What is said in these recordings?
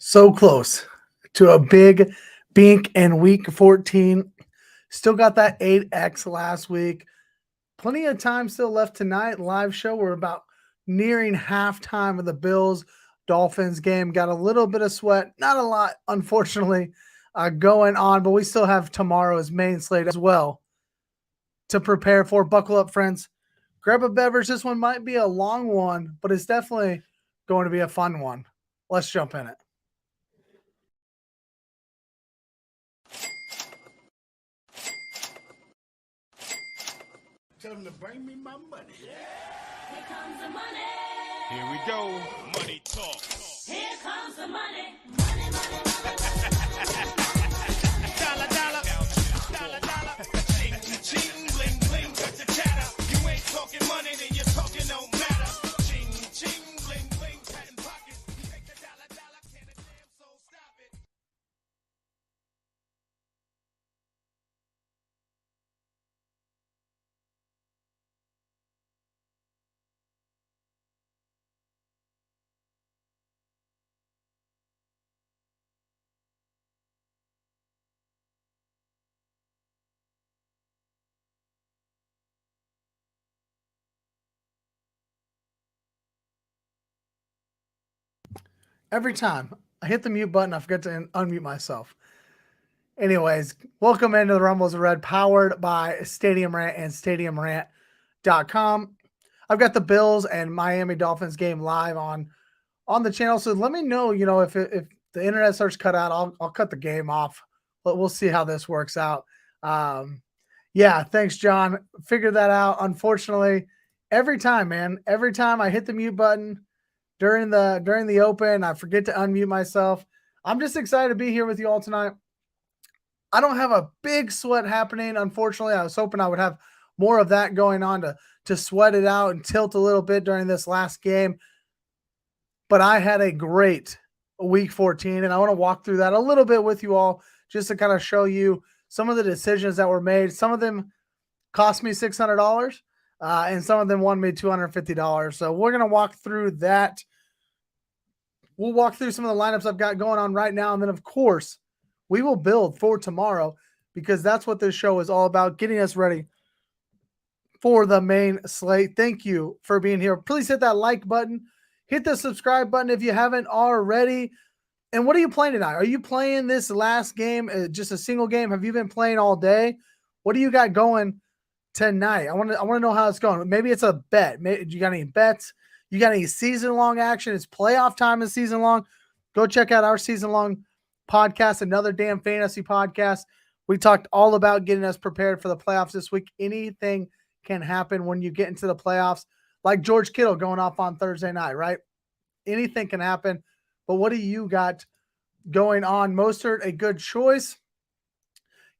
So close to a big Bink in week 14. Still got that 8X last week. Plenty of time still left tonight. Live show. We're about nearing halftime of the Bills Dolphins game. Got a little bit of sweat. Not a lot, unfortunately, going on, but we still have tomorrow's main slate as well to prepare for. Buckle up, friends. Grab a beverage. This one might be a long one, but it's definitely going to be a fun one. Let's jump in it. Tell them to bring me my money. Here comes the money. Here we go. Money talk. Here comes the money. Money, money, money. Dollar, dollar. Dollar, dollar. Ching, ching, bling, bling. Cut the chatter. You ain't talking money, then your talking don't matter. Ching, ching, bling, bling. Patent pockets. Take the dollar, dollar. Can a damn soul stop it? Every time I hit the mute button, I forget to unmute myself. Anyways, welcome into the Rumbles of Red, powered by Stadium Rant and StadiumRant.com. I've got the Bills and Miami Dolphins game live on the channel. So let me know, if the internet starts cut out, I'll cut the game off. But we'll see how this works out. Yeah, thanks, John. Figured that out. Unfortunately, every time I hit the mute button during the open, I forget to unmute myself. I'm just excited to be here with you all tonight. I don't have a big sweat happening, unfortunately. I was hoping I would have more of that going on to sweat it out and tilt a little bit during this last game. But I had a great week 14, and I want to walk through that a little bit with you all just to kind of show you some of the decisions that were made. Some of them cost me $600, and some of them won me $250. So we're going to walk through that. We'll walk through some of the lineups I've got going on right now. And then, of course, we will build for tomorrow because that's what this show is all about, getting us ready for the main slate. Thank you for being here. Please hit that like button. Hit the subscribe button if you haven't already. And what are you playing tonight? Are you playing this last game, just a single game? Have you been playing all day? What do you got going tonight? I want to know how it's going. Maybe it's a bet. Maybe, you got any bets? You got any season-long action? It's playoff time and season-long. Go check out our season-long podcast, Another Damn Fantasy Podcast. We talked all about getting us prepared for the playoffs this week. Anything can happen when you get into the playoffs, like George Kittle going off on Thursday night, right? Anything can happen. But what do you got going on? Mostert, a good choice.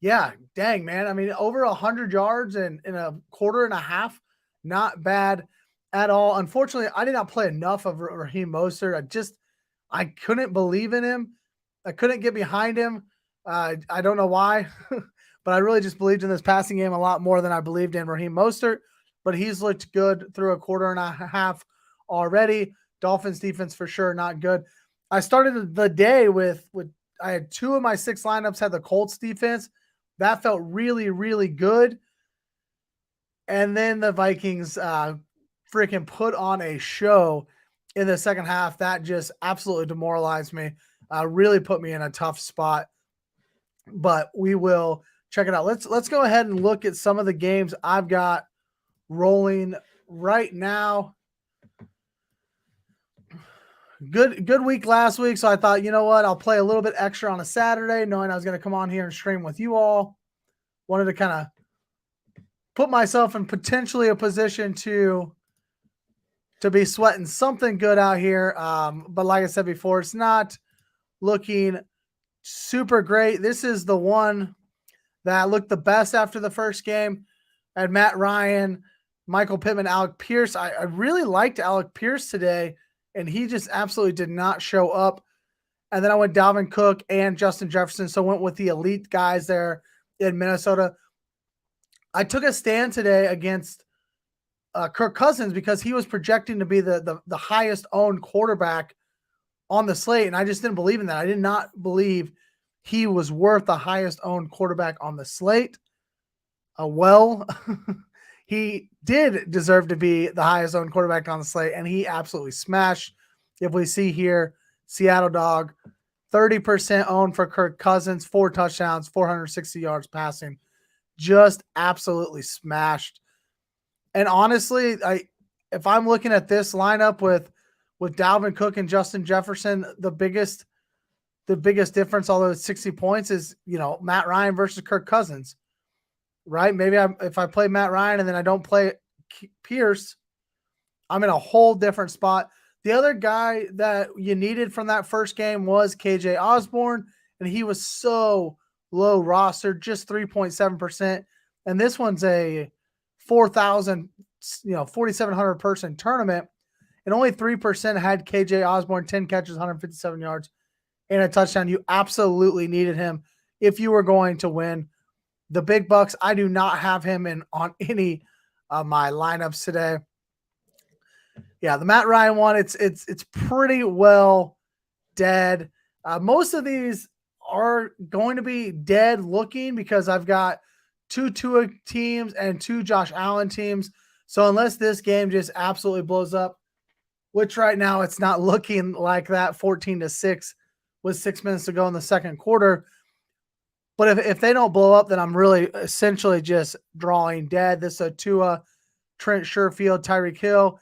Yeah, dang, man. I mean, over 100 yards in a quarter and a half. Not bad at all. Unfortunately, I did not play enough of Raheem Mostert. I couldn't believe in him. I couldn't get behind him. I don't know why, but I really just believed in this passing game a lot more than I believed in Raheem Mostert. But he's looked good through a quarter and a half already. Dolphins defense for sure not good. I started the day with I had 2 of my 6 lineups had the Colts defense. That felt really, really good. And then the Vikings freaking put on a show in the second half. That just absolutely demoralized me. Really put me in a tough spot. But we will check it out. Let's go ahead and look at some of the games I've got rolling right now. Good week last week, so I thought, you know what, I'll play a little bit extra on a Saturday, knowing I was going to come on here and stream with you all. Wanted to kind of put myself in potentially a position to be sweating something good out here. But like I said before, it's not looking super great. This is the one that looked the best after the first game. I had Matt Ryan, Michael Pittman, Alec Pierce. I really liked Alec Pierce today, and he just absolutely did not show up. And then I went Dalvin Cook and Justin Jefferson, so I went with the elite guys there in Minnesota. I took a stand today against Kirk Cousins because he was projecting to be the highest owned quarterback on the slate, and I just didn't believe in that. I did not believe he was worth the highest owned quarterback on the slate. Well, he did deserve to be the highest owned quarterback on the slate, and he absolutely smashed. If we see here, Seattle dog, 30% owned for Kirk Cousins, 4 touchdowns, 460 yards passing, just absolutely smashed. And honestly, if I'm looking at this lineup with Dalvin Cook and Justin Jefferson, the biggest difference, although it's 60 points, is Matt Ryan versus Kirk Cousins, right? Maybe if I play Matt Ryan and then I don't play Pierce, I'm in a whole different spot. The other guy that you needed from that first game was KJ Osborne, and he was so low roster, just 3.7%. And this one's a 4,700 person tournament, and only 3% had KJ Osborne, 10 catches, 157 yards, and a touchdown. You absolutely needed him if you were going to win the big bucks. I do not have him on any of my lineups today. Yeah, the Matt Ryan one, it's pretty well dead. Most of these are going to be dead looking because I've got 2 Tua teams and 2 Josh Allen teams. So unless this game just absolutely blows up, which right now it's not looking like that, 14-6 with 6 minutes to go in the second quarter. But if they don't blow up, then I'm really essentially just drawing dead. This is a Tua, Trent Sherfield, Tyreek Hill.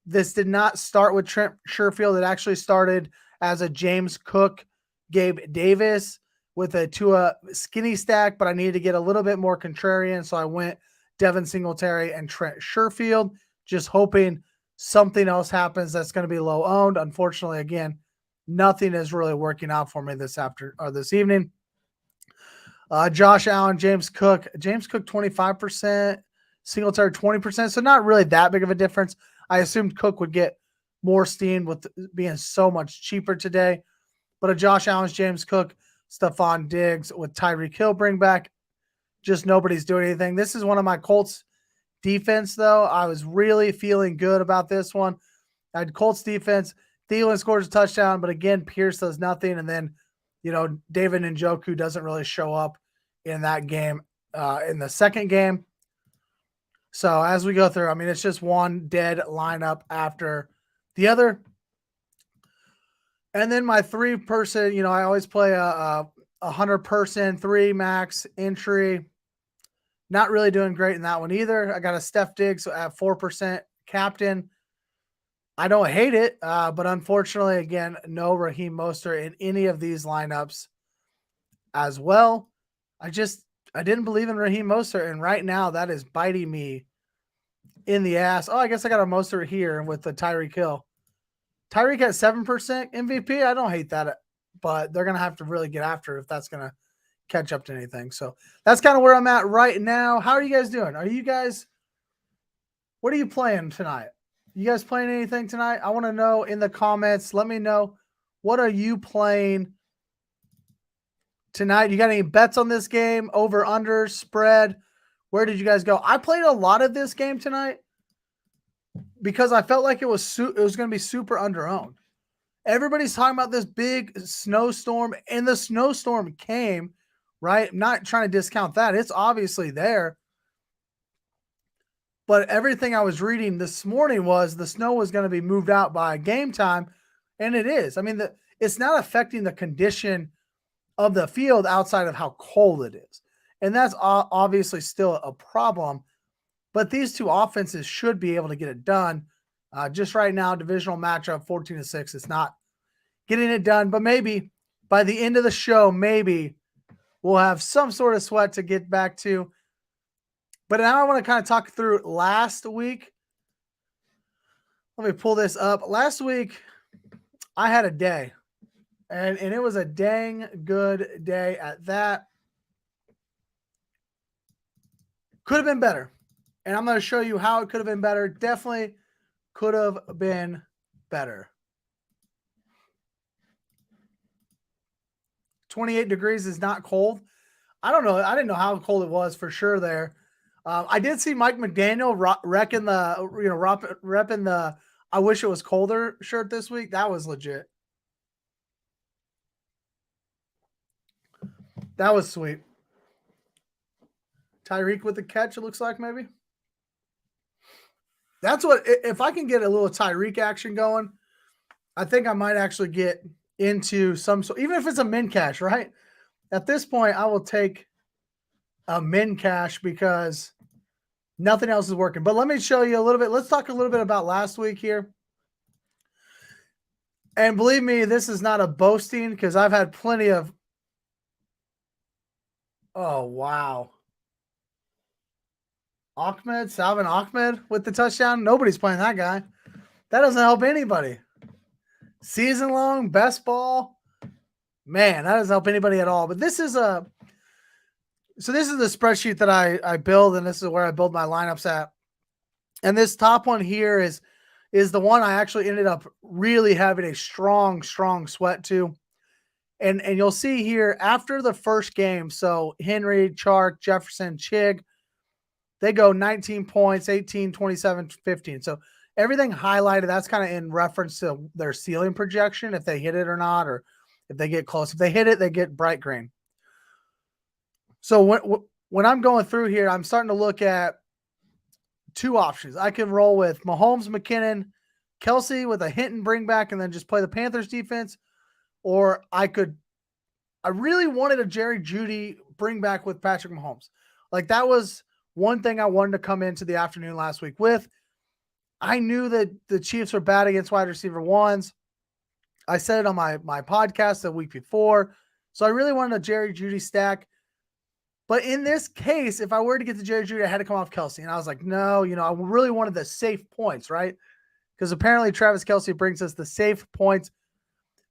This did not start with Trent Sherfield. It actually started as a James Cook, Gabe Davis with a Tua skinny stack, but I needed to get a little bit more contrarian, so I went Devin Singletary and Trent Sherfield, just hoping something else happens that's going to be low owned. Unfortunately, again, nothing is really working out for me this evening. Josh Allen, James Cook 25%, Singletary 20%, so not really that big of a difference. I assumed Cook would get more steam with being so much cheaper today. But a Josh Allen, James Cook, Stephon Diggs with Tyreek Hill bring back. Just nobody's doing anything. This is one of my Colts defense, though. I was really feeling good about this one. I had Colts defense. Thielen scores a touchdown, but again, Pierce does nothing. And then, David Njoku doesn't really show up in that game, in the second game. So as we go through, it's just one dead lineup after the other. And then my 3-person, I always play a 100-person 3 max entry. Not really doing great in that one either. I got a Steph Diggs at 4% captain. I don't hate it, but unfortunately, again, no Raheem Mostert in any of these lineups as well. I didn't believe in Raheem Mostert, and right now that is biting me in the ass. Oh, I guess I got a Mostert here with the Tyreek Hill. Tyreek at 7% MVP. I don't hate that, but they're going to have to really get after it if that's going to catch up to anything. So that's kind of where I'm at right now. How are you guys doing? What are you playing tonight? You guys playing anything tonight? I want to know in the comments. Let me know, what are you playing tonight? You got any bets on this game? Over, under, spread? Where did you guys go? I played a lot of this game tonight because I felt like it was going to be super under-owned. Everybody's talking about this big snowstorm, and the snowstorm came, right? I'm not trying to discount that. It's obviously there. But everything I was reading this morning was the snow was going to be moved out by game time, and it is. It's not affecting the condition of the field outside of how cold it is. And that's obviously still a problem. But these two offenses should be able to get it done. Just right now, divisional matchup 14-6 is not getting it done. But maybe by the end of the show, maybe we'll have some sort of sweat to get back to. But now I want to kind of talk through last week. Let me pull this up. Last week, I had a day. And it was a dang good day at that. Could have been better. And I'm going to show you how it could have been better. Definitely could have been better. 28 degrees is not cold. I don't know. I didn't know how cold it was for sure there. I did see Mike McDaniel repping the I wish it was colder shirt this week. That was legit. That was sweet. Tyreek with the catch, it looks like maybe. That's what, if I can get a little Tyreek action going, I think I might actually get into some, so even if it's a min cash, right? At this point, I will take a min cash because nothing else is working. But let me show you a little bit. Let's talk a little bit about last week here. And believe me, this is not a boasting because I've had plenty of. Oh, wow. Salvin Ahmed with the touchdown. Nobody's playing that guy. That doesn't help anybody. Season long, best ball. Man, that doesn't help anybody at all. But this is the spreadsheet that I build, and this is where I build my lineups at. And this top one here is the one I actually ended up really having a strong sweat to. And you'll see here after the first game, so Henry, Chark, Jefferson, Chig, they go 19 points, 18, 27, 15. So everything highlighted, that's kind of in reference to their ceiling projection, if they hit it or not, or if they get close. If they hit it, they get bright green. So when I'm going through here, I'm starting to look at two options. I can roll with Mahomes, McKinnon, Kelsey with a hit and bring back and then just play the Panthers defense. Or I really wanted a Jerry Jeudy bring back with Patrick Mahomes. Like that was one thing I wanted to come into the afternoon last week with. I knew that the Chiefs were bad against wide receiver ones. I said it on my podcast the week before. So I really wanted a Jerry Jeudy stack. But in this case, if I were to get the Jerry Jeudy, I had to come off Kelsey. And I was like, no, I really wanted the safe points, right? Because apparently Travis Kelsey brings us the safe points.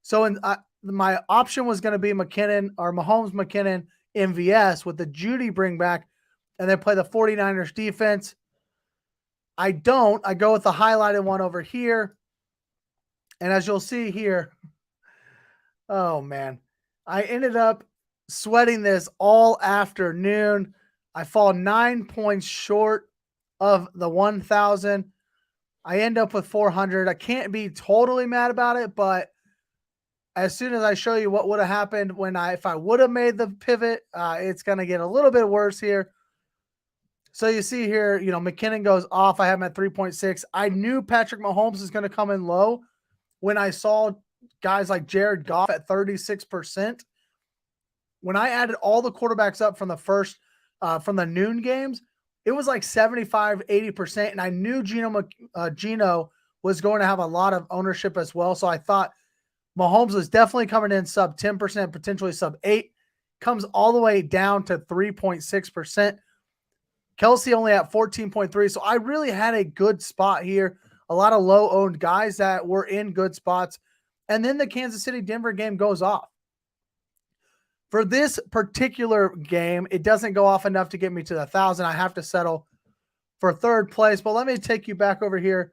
So my option was going to be McKinnon or Mahomes, McKinnon, MVS with the Jeudy bring back and then play the 49ers defense. I go with the highlighted one over here. And as you'll see here, oh man, I ended up sweating this all afternoon. I fall 9 points short of the 1,000. I end up with 400. I can't be totally mad about it, but as soon as I show you what would have happened if I would have made the pivot, it's going to get a little bit worse here. So you see here, McKinnon goes off. I have him at 3.6. I knew Patrick Mahomes is going to come in low when I saw guys like Jared Goff at 36%. When I added all the quarterbacks up from the first, from the noon games, it was like 75, 80%. And I knew Geno was going to have a lot of ownership as well. So I thought Mahomes was definitely coming in sub 10%, potentially sub 8, comes all the way down to 3.6%. Kelsey only at 14.3. So I really had a good spot here. A lot of low owned guys that were in good spots. And then the Kansas City Denver game goes off. For this particular game, it doesn't go off enough to get me to the 1,000. I have to settle for third place. But let me take you back over here.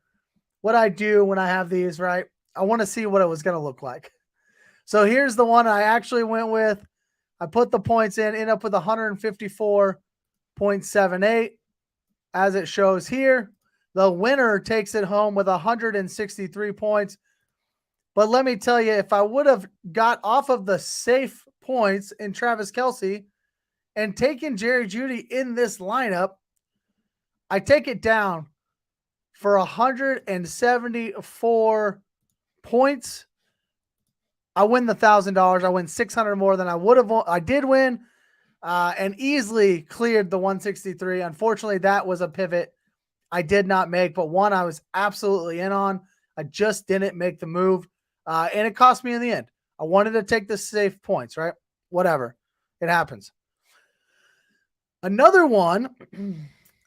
What I do when I have these, right? I want to see what it was going to look like. So here's the one I actually went with. I put the points in, end up with 154.78 as it shows here. The winner takes it home with 163 points. But let me tell you, if I would have got off of the safe points in Travis Kelsey and taken Jerry Jeudy in this lineup, I take it down for 174 points. I win the $1,000. I win 600 more than I would have. I did win and easily cleared the 163. Unfortunately, that was a pivot I did not make, but one I was absolutely in on. I just didn't make the move, and it cost me in the end. I wanted to take the safe points, right? Whatever. It happens. Another one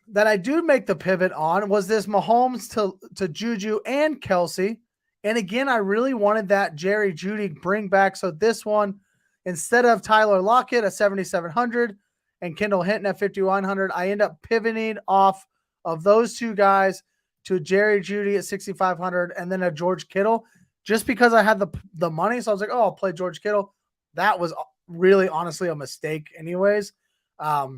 that I do make the pivot on was this Mahomes to Juju and Kelsey. And again, I really wanted that Jerry Jeudy bring back. So this one, instead of Tyler Lockett at 7,700 and Kendall Hinton at 5,100, I end up pivoting off of those two guys to Jerry Jeudy at 6,500 and then a George Kittle just because I had the money. So I was like, oh, I'll play George Kittle. That was really honestly a mistake anyways. But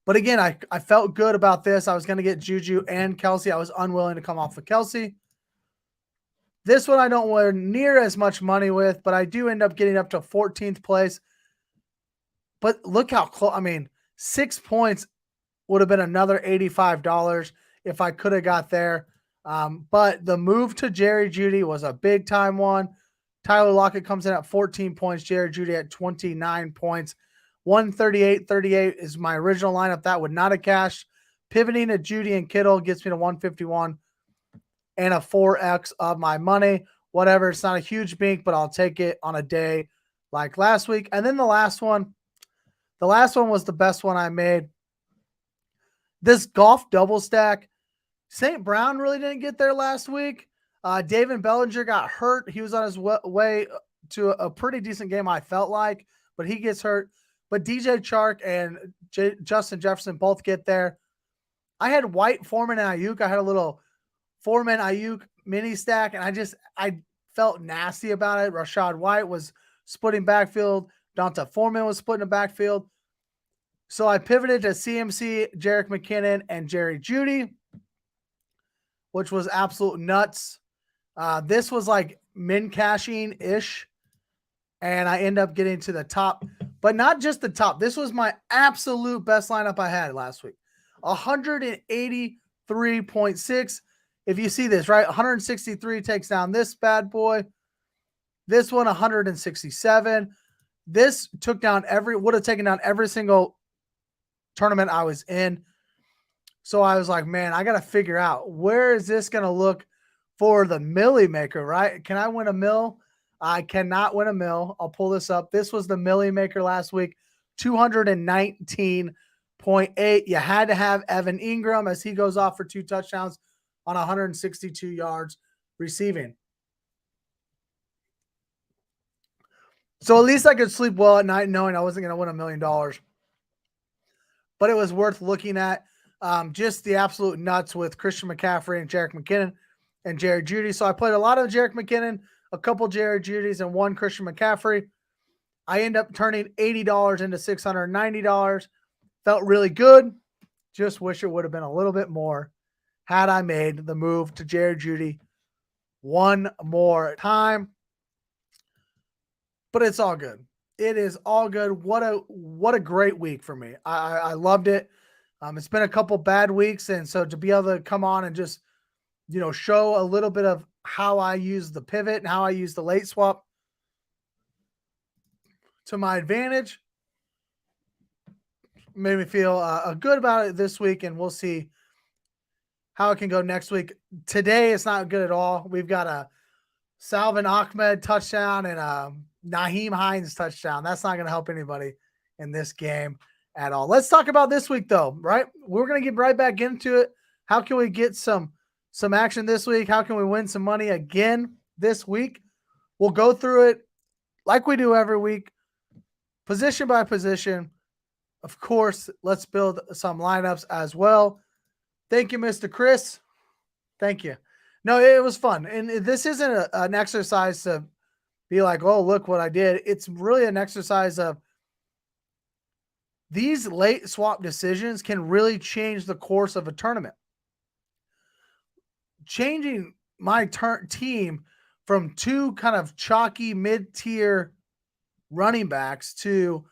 again, I felt good about this. I was going to get Juju and Kelsey. I was unwilling to come off of Kelsey. This one I don't wear near as much money with, but I do end up getting up to 14th place. But look how close. I mean, 6 points would have been another $85 if I could have got there. But the move to Jerry Jeudy was a big time one. Tyler Lockett comes in at 14 points. Jerry Jeudy at 29 points. 138.38 is my original lineup. That would not have cashed. Pivoting to Jeudy and Kittle gets me to 151 and a 4x of my money. Whatever. It's not a huge bink, but I'll take it on a day like last week. And then the last one was the best one I made. This golf double stack. St. Brown really didn't get there last week. David Bellinger got hurt. He was on his way to a pretty decent game, I felt like, but he gets hurt. But DJ Chark and Justin Jefferson both get there. I had White, Foreman, and Ayuk. I had a little Foreman, Ayuk mini stack, and I felt nasty about it. Rashad White was splitting backfield. Donta Foreman was splitting the backfield. So I pivoted to CMC, Jerick McKinnon, and Jerry Jeudy, which was absolute nuts. This was like min cashing-ish, and I end up getting to the top, but not just the top. This was my absolute best lineup I had last week. 183.6. If you see this, right, 163 takes down this bad boy. This one, 167. This would have taken down every single tournament I was in. So I was like, man, I got to figure out where is this going to look for the Millie Maker, right? Can I win a mill? I cannot win a mill. I'll pull this up. This was the Millie Maker last week, 219.8. You had to have Evan Ingram as he goes off for 2 touchdowns on 162 yards receiving. So at least I could sleep well at night knowing I wasn't going to win $1 million. But it was worth looking at. Just the absolute nuts with Christian McCaffrey and Jerick McKinnon and Jerry Jeudy. So I played a lot of Jerick McKinnon, a couple Jerry Jeudy's, and 1 Christian McCaffrey. I end up turning $80 into $690. Felt really good. Just wish it would have been a little bit more had I made the move to Jerry Jeudy one more time. But it's all good. It is all good. What a great week for me. I loved it. It's been a couple bad weeks, and so to be able to come on and just, show a little bit of how I use the pivot and how I use the late swap to my advantage made me feel good about it this week, and we'll see how it can go next week. Today, it's not good at all. We've got a Salvin Ahmed touchdown and a Naheem Hines touchdown. That's not going to help anybody in this game at all. Let's talk about this week, though, right? We're going to get right back into it. How can we get some action this week? How can we win some money again this week? We'll go through it like we do every week, position by position. Of course, let's build some lineups as well. Thank you, Mr. Chris. Thank you. No, it was fun. And this isn't an exercise to be like, oh, look what I did. It's really an exercise of these late swap decisions can really change the course of a tournament. Changing my team from 2 kind of chalky mid-tier running backs to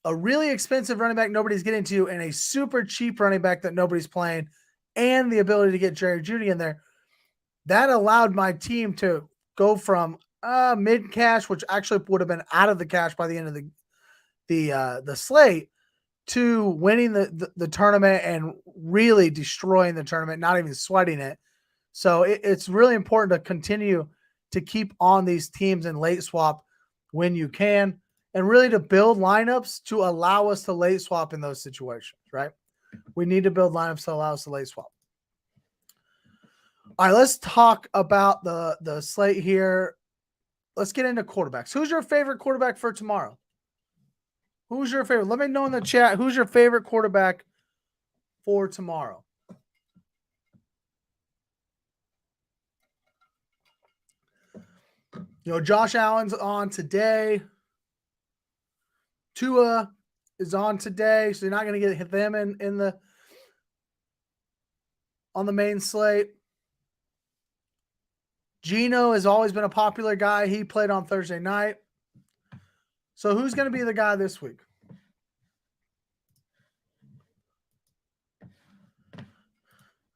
a really expensive running back nobody's getting to and a super cheap running back that nobody's playing, and the ability to get Jerry Jeudy in there, that allowed my team to go from mid-cash, which actually would have been out of the cash by the end of the slate, to winning the tournament and really destroying the tournament, not even sweating it. So it's really important to continue to keep on these teams in late swap when you can, and really to build lineups to allow us to late swap in those situations, right? We need to build lineups to allow us to late swap. All right, let's talk about the slate here. Let's get into quarterbacks. Who's your favorite quarterback for tomorrow? Who's your favorite? Let me know in the chat. Who's your favorite quarterback for tomorrow? Josh Allen's on today. Tua is on today, so you're not going to get them on the main slate. Geno has always been a popular guy. He played on Thursday night. So who's going to be the guy this week?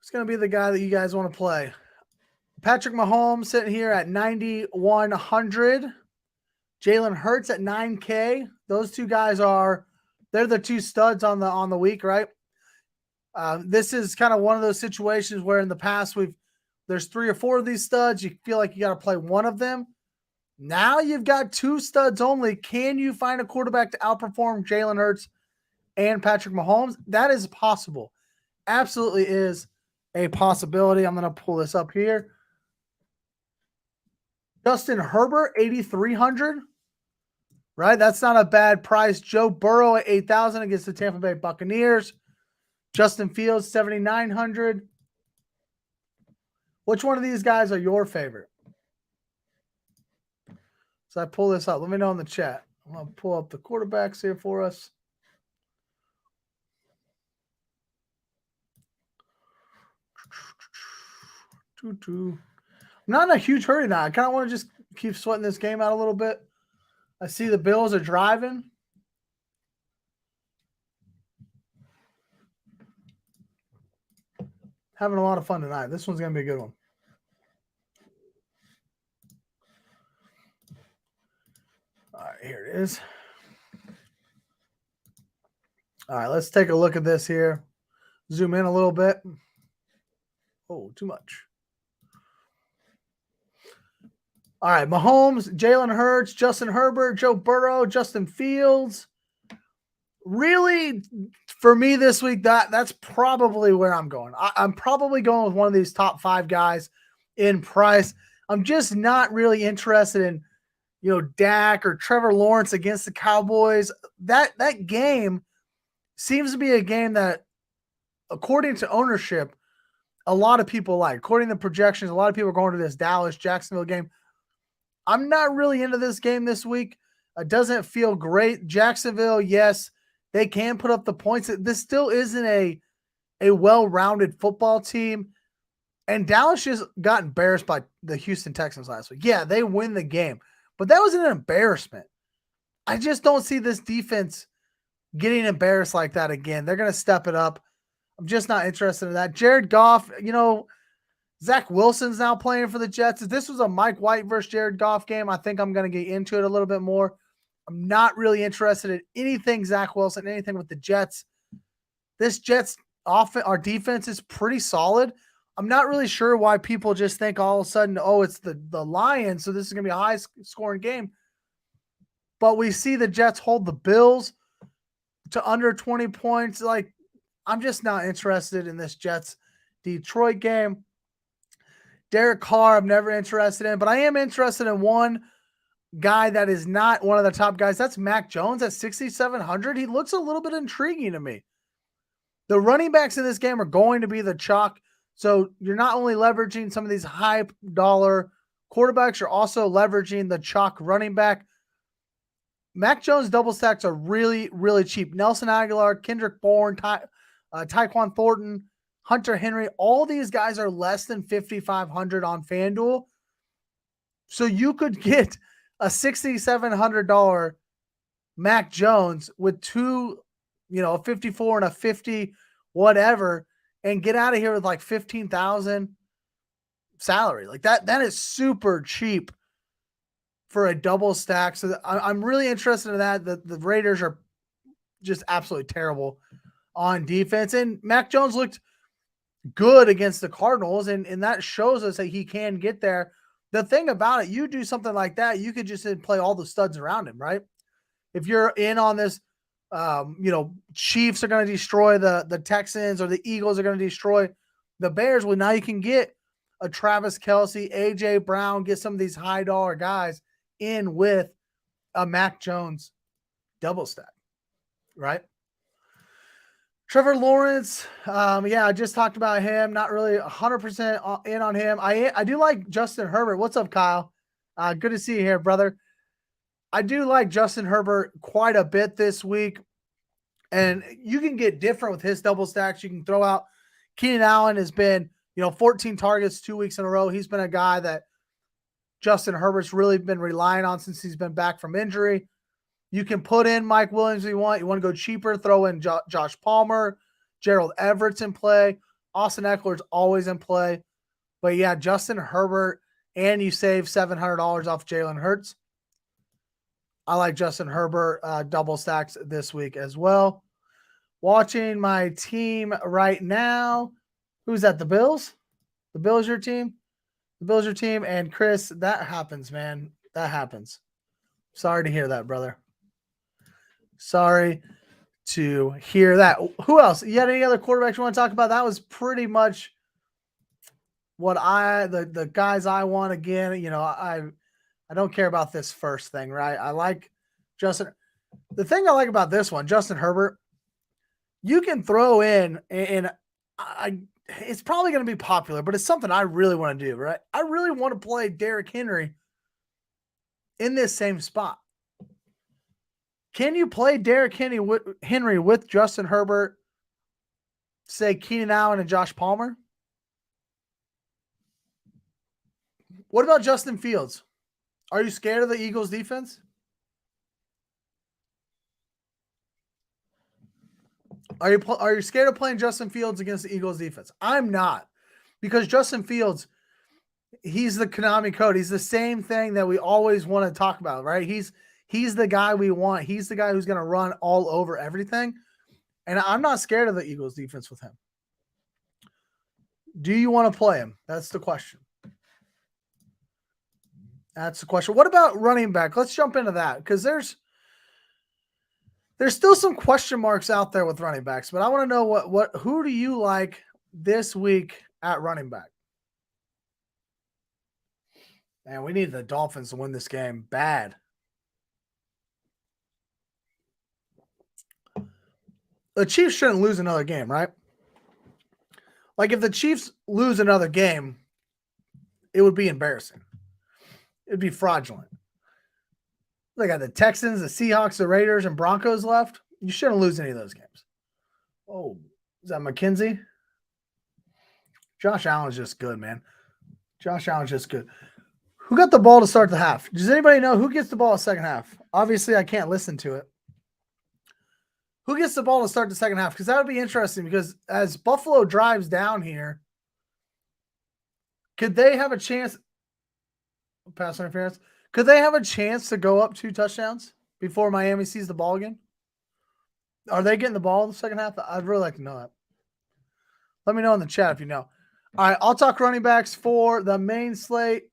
It's going to be the guy that you guys want to play. Patrick Mahomes sitting here at 9,100. Jalen Hurts at 9K. Those two guys they're the two studs on the week, right? This is kind of one of those situations where in the past there's 3 or 4 of these studs. You feel like you got to play one of them. Now you've got 2 studs only. Can you find a quarterback to outperform Jalen Hurts and Patrick Mahomes? That is possible. Absolutely is a possibility. I'm going to pull this up here. Justin Herbert, 8,300. Right? That's not a bad price. Joe Burrow at 8,000 against the Tampa Bay Buccaneers. Justin Fields, 7,900. Which one of these guys are your favorite? So I pull this up. Let me know in the chat. I'm going to pull up the quarterbacks here for us. I'm not in a huge hurry now. I kind of want to just keep sweating this game out a little bit. I see the Bills are driving. Having a lot of fun tonight. This one's going to be a good one. All right, here it is. All right, let's take a look at this here. Zoom in a little bit. Oh, too much. All right, Mahomes, Jalen Hurts, Justin Herbert, Joe Burrow, Justin Fields. Really, for me this week, that's probably where I'm going. I'm probably going with one of these top 5 guys in price. I'm just not really interested in, Dak or Trevor Lawrence against the Cowboys. That game seems to be a game that, according to ownership, a lot of people like. According to projections, a lot of people are going to this Dallas-Jacksonville game. I'm not really into this game this week. It doesn't feel great. Jacksonville, yes, they can put up the points. This still isn't a well-rounded football team. And Dallas just got embarrassed by the Houston Texans last week. Yeah, they win the game. But that was an embarrassment. I just don't see this defense getting embarrassed like that again. They're going to step it up. I'm just not interested in that. Jared Goff, Zach Wilson's now playing for the Jets. If this was a Mike White versus Jared Goff game, I think I'm going to get into it a little bit more. I'm not really interested in anything Zach Wilson, anything with the Jets. This Jets offense, our defense is pretty solid. I'm not really sure why people just think all of a sudden, oh, it's the Lions, so this is going to be a high-scoring game. But we see the Jets hold the Bills to under 20 points. Like, I'm just not interested in this Jets-Detroit game. Derek Carr, I'm never interested in, but I am interested in one guy that is not one of the top guys. That's Mac Jones at 6,700. He looks a little bit intriguing to me. The running backs in this game are going to be the chalk. So you're not only leveraging some of these high dollar quarterbacks, you're also leveraging the chalk running back. Mac Jones double stacks are really, really cheap. Nelson Aguilar, Kendrick Bourne, Tyquan Thornton, Hunter Henry, all these guys are less than 5,500 on FanDuel. So you could get a $6,700 Mac Jones with a 54 and a 50, whatever, and get out of here with like 15,000 salary. Like that is super cheap for a double stack. So I'm really interested in that. The Raiders are just absolutely terrible on defense. And Mac Jones looked good against the Cardinals, and that shows us that he can get there. The thing about it, you do something like that, you could just play all the studs around him, right? If you're in on this, Chiefs are going to destroy the Texans, or the Eagles are going to destroy the Bears. Well, now you can get a Travis Kelce, AJ Brown, get some of these high dollar guys in with a Mac Jones double stack, right? Trevor Lawrence, I just talked about him. Not really 100% in on him. I do like Justin Herbert. What's up, Kyle? Good to see you here, brother. I do like Justin Herbert quite a bit this week, and you can get different with his double stacks. You can throw out Keenan Allen has been, 14 targets 2 weeks in a row. He's been a guy that Justin Herbert's really been relying on since he's been back from injury. You can put in Mike Williams if you want. You want to go cheaper, throw in Josh Palmer, Gerald Everett's in play. Austin Eckler's always in play. But yeah, Justin Herbert, and you save $700 off Jalen Hurts. I like Justin Herbert double stacks this week as well. Watching my team right now. Who's that? The Bills? The Bills your team? The Bills your team. And Chris, that happens, man. That happens. Sorry to hear that, brother. Sorry to hear that. Who else? You had any other quarterbacks you want to talk about? That was pretty much what the guys I want. Again, you know, I don't care about this first thing, right? I like Justin. The thing I like about this one, Justin Herbert, you can throw in, and it's probably going to be popular, but it's something I really want to do, right? I really want to play Derrick Henry in this same spot. Can you play Derrick Henry with Justin Herbert, say Keenan Allen and Josh Palmer? What about Justin Fields? Are you scared of the Eagles defense? Are you scared of playing Justin Fields against the Eagles defense? I'm not, because Justin Fields, he's the Konami code. He's the same thing that we always want to talk about, right? He's the guy we want. He's the guy who's going to run all over everything. And I'm not scared of the Eagles defense with him. Do you want to play him? That's the question. That's the question. What about running back? Let's jump into that, because there's still some question marks out there with running backs, but I want to know who do you like this week at running back? Man, we need the Dolphins to win this game bad. The Chiefs shouldn't lose another game, right? Like, if the Chiefs lose another game, it would be embarrassing. It'd be fraudulent. They got the Texans, the Seahawks, the Raiders, and Broncos left. You shouldn't lose any of those games. Oh, is that McKenzie? Josh Allen's just good, man. Josh Allen's just good. Who got the ball to start the half? Does anybody know who gets the ball in the second half? Obviously, I can't listen to it. Who gets the ball to start the second half? Because that would be interesting, because as Buffalo drives down here, could they have a chance? Pass interference. Could they have a chance to go up 2 touchdowns before Miami sees the ball again? Are they getting the ball in the second half? I'd really like to know that. Let me know in the chat if you know. All right, I'll talk running backs for the main slate.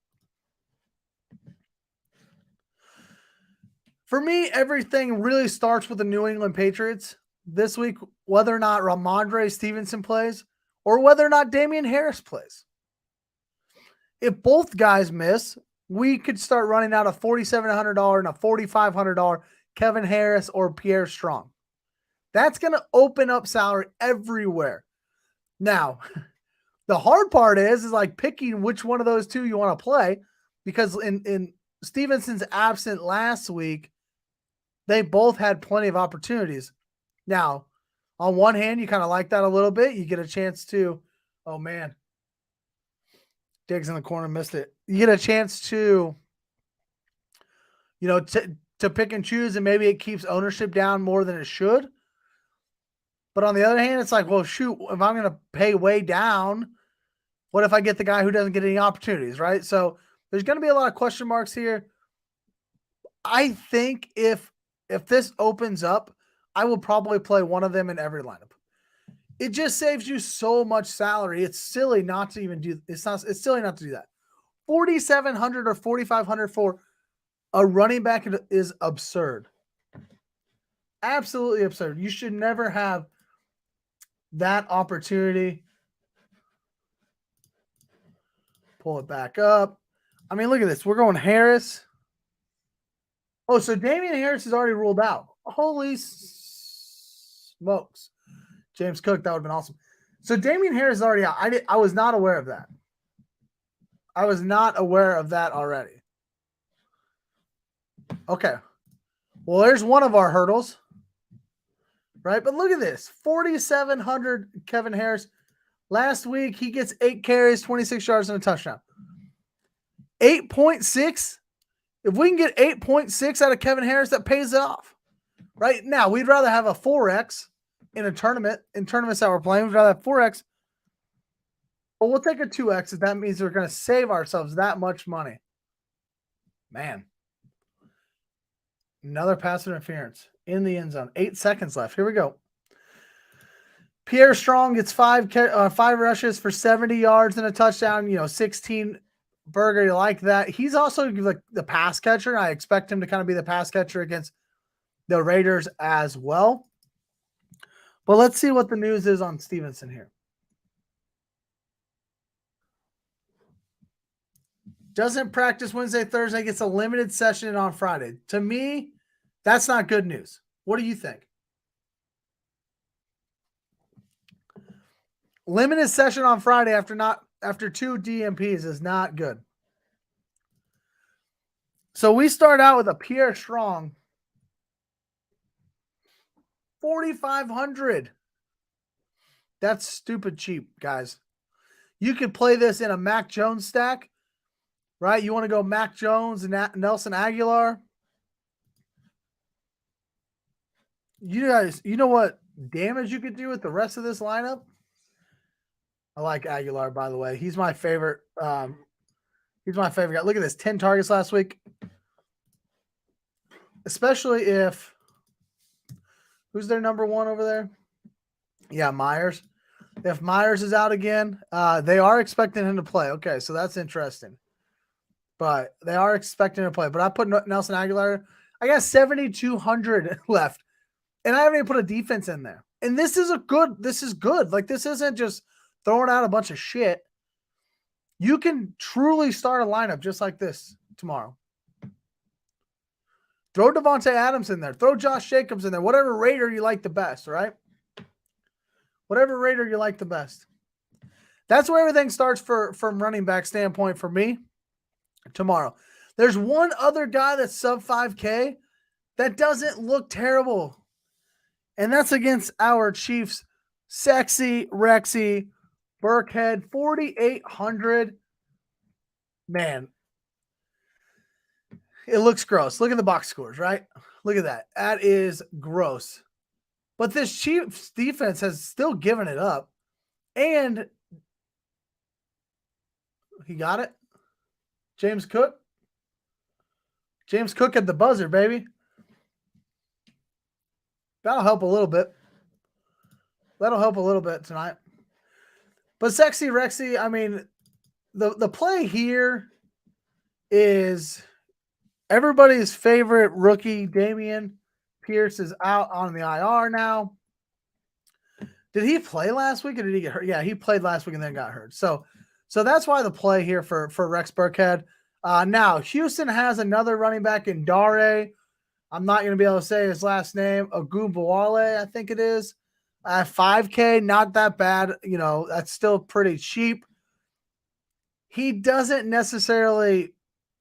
For me, everything really starts with the New England Patriots this week, whether or not Ramondre Stevenson plays or whether or not Damian Harris plays. If both guys miss, we could start running out a $4,700 and a $4,500 Kevin Harris or Pierre Strong. That's going to open up salary everywhere. Now, the hard part is like picking which one of those two you want to play, because in Stevenson's absent last week, they both had plenty of opportunities. Now, on one hand, you kind of like that a little bit. You get a chance to, oh man, Diggs in the corner, missed it. You get a chance to, you know, to pick and choose, and maybe it keeps ownership down more than it should. But on the other hand, it's like, well, shoot, if I'm going to pay way down, what if I get the guy who doesn't get any opportunities, right? So there's going to be a lot of question marks here. I think if this opens up, I will probably play one of them in every lineup. It just saves you so much salary. It's silly not to even do. It's silly not to do that. $4,700 or $4,500 for a running back is absurd. Absolutely absurd. You should never have that opportunity. Pull it back up. I mean, look at this. We're going Harris. Oh, so Damian Harris is already ruled out. Holy smokes. James Cook, that would have been awesome. So Damian Harris is already out. I was not aware of that. I was not aware of that already. Okay. Well, there's one of our hurdles. Right? But look at this. 4,700 Kevin Harris. Last week, he gets 8 carries, 26 yards, and a touchdown. 8.6. If we can get 8.6 out of Kevin Harris, that pays it off. Right now, we'd rather have a 4X in a tournament, in tournaments that we're playing. We'd rather have 4X. Well, we'll take a 2x if that means we're going to save ourselves that much money. Man. Another pass interference in the end zone. 8 seconds left. Here we go. Pierre Strong gets five rushes for 70 yards and a touchdown. 16 burger. You like that? He's also like the pass catcher. I expect him to kind of be the pass catcher against the Raiders as well. But let's see what the news is on Stevenson here. Doesn't practice Wednesday, Thursday, gets a limited session on Friday. To me, that's not good news. What do you think? Limited session on Friday after 2 DMPs is not good. So we start out with a Pierre Strong 4,500. That's stupid cheap, guys. You could play this in a Mac Jones stack, right? You want to go Mac Jones and Nelson Aguilar. You guys, you know what damage you could do with the rest of this lineup? I like Aguilar, by the way. He's my favorite. He's my favorite guy. Look at this, 10 targets last week. Especially if who's their number one over there? Yeah, Myers. If Myers is out again, they are expecting him to play. Okay, so that's interesting. But they are expecting him to play. But I put Nelson Aguilar. I got 7,200 left. And I haven't even put a defense in there. And this is good. Like, this isn't just throwing out a bunch of shit. You can truly start a lineup just like this tomorrow. Throw Devontae Adams in there. Throw Josh Jacobs in there. Whatever Raider you like the best, right? Whatever Raider you like the best. That's where everything starts from running back standpoint for me tomorrow. There's one other guy that's sub 5K that doesn't look terrible. And that's against our Chiefs. Sexy Rexy Burkhead, 4,800. Man, it looks gross. Look at the box scores, right? Look at that. That is gross. But this Chiefs defense has still given it up. And he got it. James Cook. James Cook at the buzzer, baby. That'll help a little bit. That'll help a little bit tonight. But Sexy Rexy, I mean, the play here is everybody's favorite rookie, Damian Pierce, is out on the IR now. Did he play last week or did he get hurt? Yeah, he played last week and then got hurt. So that's why the play here for Rex Burkhead. Now, Houston has another running back in Dare. I'm not going to be able to say his last name. Ogunbowale, I think it is. 5K, not that bad. That's still pretty cheap. He doesn't necessarily,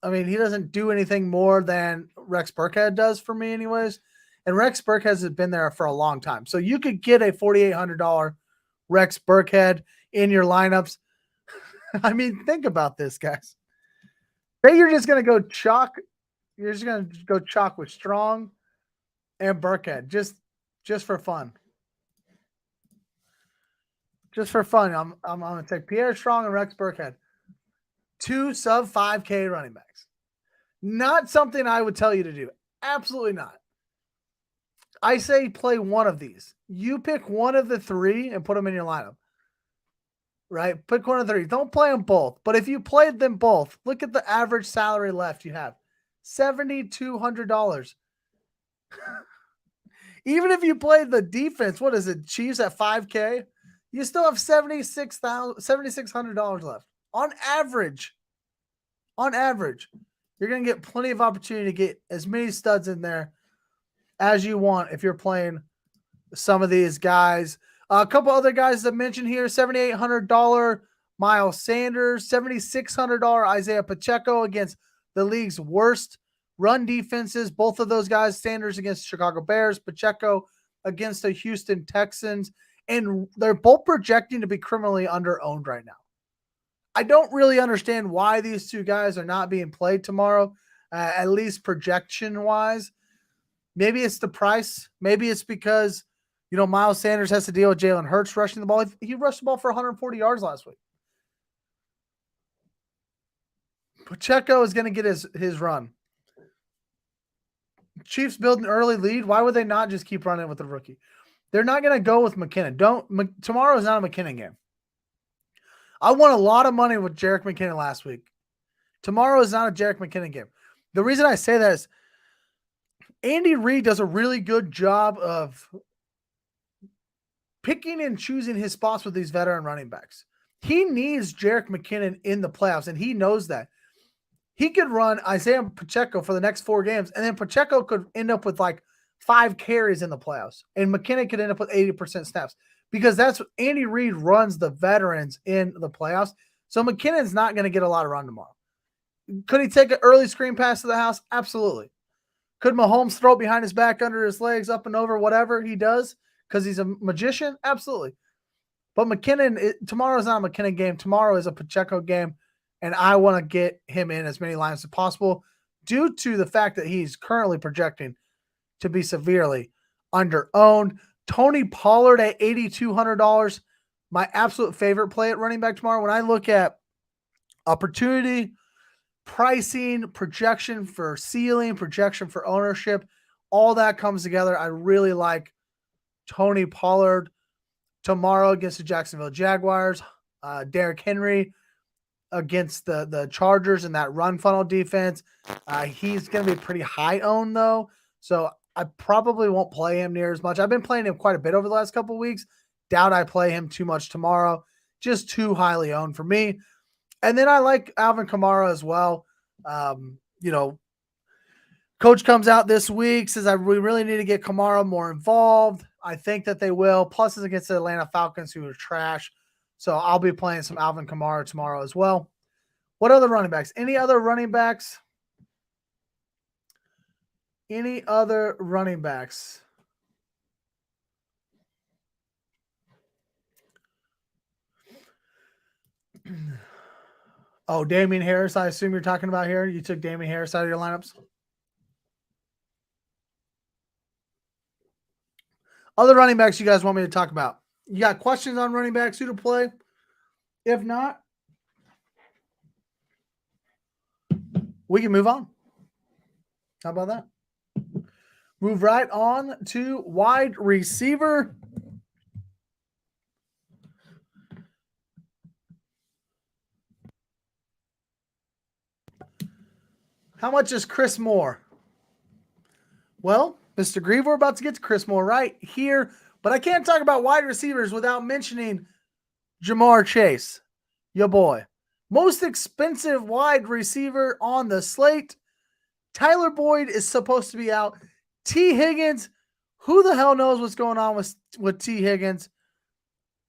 he doesn't do anything more than Rex Burkhead does for me anyways. And Rex Burkhead has been there for a long time. So you could get a $4,800 Rex Burkhead in your lineups. Think about this, guys. Say you're just going to go chalk. You're just going to go chalk with Strong and Burkhead just for fun. Just for fun, I'm going to take Pierre Strong and Rex Burkhead. 2 sub 5K running backs. Not something I would tell you to do. Absolutely not. I say play one of these. You pick one of the 3 and put them in your lineup. Right? Pick one of the 3. Don't play them both. But if you played them both, look at the average salary left you have. $7,200. Even if you played the defense, what is it? Chiefs at 5K? You still have $7,600 left. On average, you're going to get plenty of opportunity to get as many studs in there as you want if you're playing some of these guys. A couple other guys to mention here, $7,800 Miles Sanders, $7,600 Isaiah Pacheco against the league's worst run defenses. Both of those guys, Sanders against Chicago Bears, Pacheco against the Houston Texans. And they're both projecting to be criminally under-owned right now. I don't really understand why these two guys are not being played tomorrow, at least projection-wise. Maybe it's the price. Maybe it's because, Miles Sanders has to deal with Jalen Hurts rushing the ball. He rushed the ball for 140 yards last week. Pacheco is going to get his run. Chiefs build an early lead. Why would they not just keep running with the rookie? They're not going to go with McKinnon. Tomorrow is not a McKinnon game. I won a lot of money with Jerick McKinnon last week. Tomorrow is not a Jerick McKinnon game. The reason I say that is Andy Reid does a really good job of picking and choosing his spots with these veteran running backs. He needs Jerick McKinnon in the playoffs, and he knows that. He could run Isaiah Pacheco for the next 4 games, and then Pacheco could end up with like 5 carries in the playoffs, and McKinnon could end up with 80% snaps because that's what Andy Reid runs the veterans in the playoffs. So McKinnon's not going to get a lot of run tomorrow. Could he take an early screen pass to the house? Absolutely. Could Mahomes throw it behind his back, under his legs, up and over, whatever he does because he's a magician? Absolutely. But McKinnon, tomorrow's not a McKinnon game. Tomorrow is a Pacheco game, and I want to get him in as many lines as possible due to the fact that he's currently projecting to be severely under-owned. Tony Pollard at $8,200, my absolute favorite play at running back tomorrow. When I look at opportunity, pricing, projection for ceiling, projection for ownership, all that comes together. I really like Tony Pollard tomorrow against the Jacksonville Jaguars. Derrick Henry against the Chargers and that run funnel defense. He's going to be pretty high owned though, so I probably won't play him near as much. I've been playing him quite a bit over the last couple of weeks. Doubt I play him too much tomorrow. Just too highly owned for me. And then I like Alvin Kamara as well. Coach comes out this week, says we really need to get Kamara more involved. I think that they will. Plus, it's against the Atlanta Falcons, who are trash. So I'll be playing some Alvin Kamara tomorrow as well. What other running backs? Any other running backs? Any other running backs? Oh, Damian Harris, I assume you're talking about here. You took Damian Harris out of your lineups. Other running backs you guys want me to talk about? You got questions on running backs, who to play? If not, we can move on. How about that? Move right on to wide receiver. How much is Chris Moore? Well, Mr. Grieve, we're about to get to Chris Moore right here, but I can't talk about wide receivers without mentioning Jamar Chase, your boy. Most expensive wide receiver on the slate. Tyler Boyd is supposed to be out. T. Higgins, who the hell knows what's going on with T. Higgins?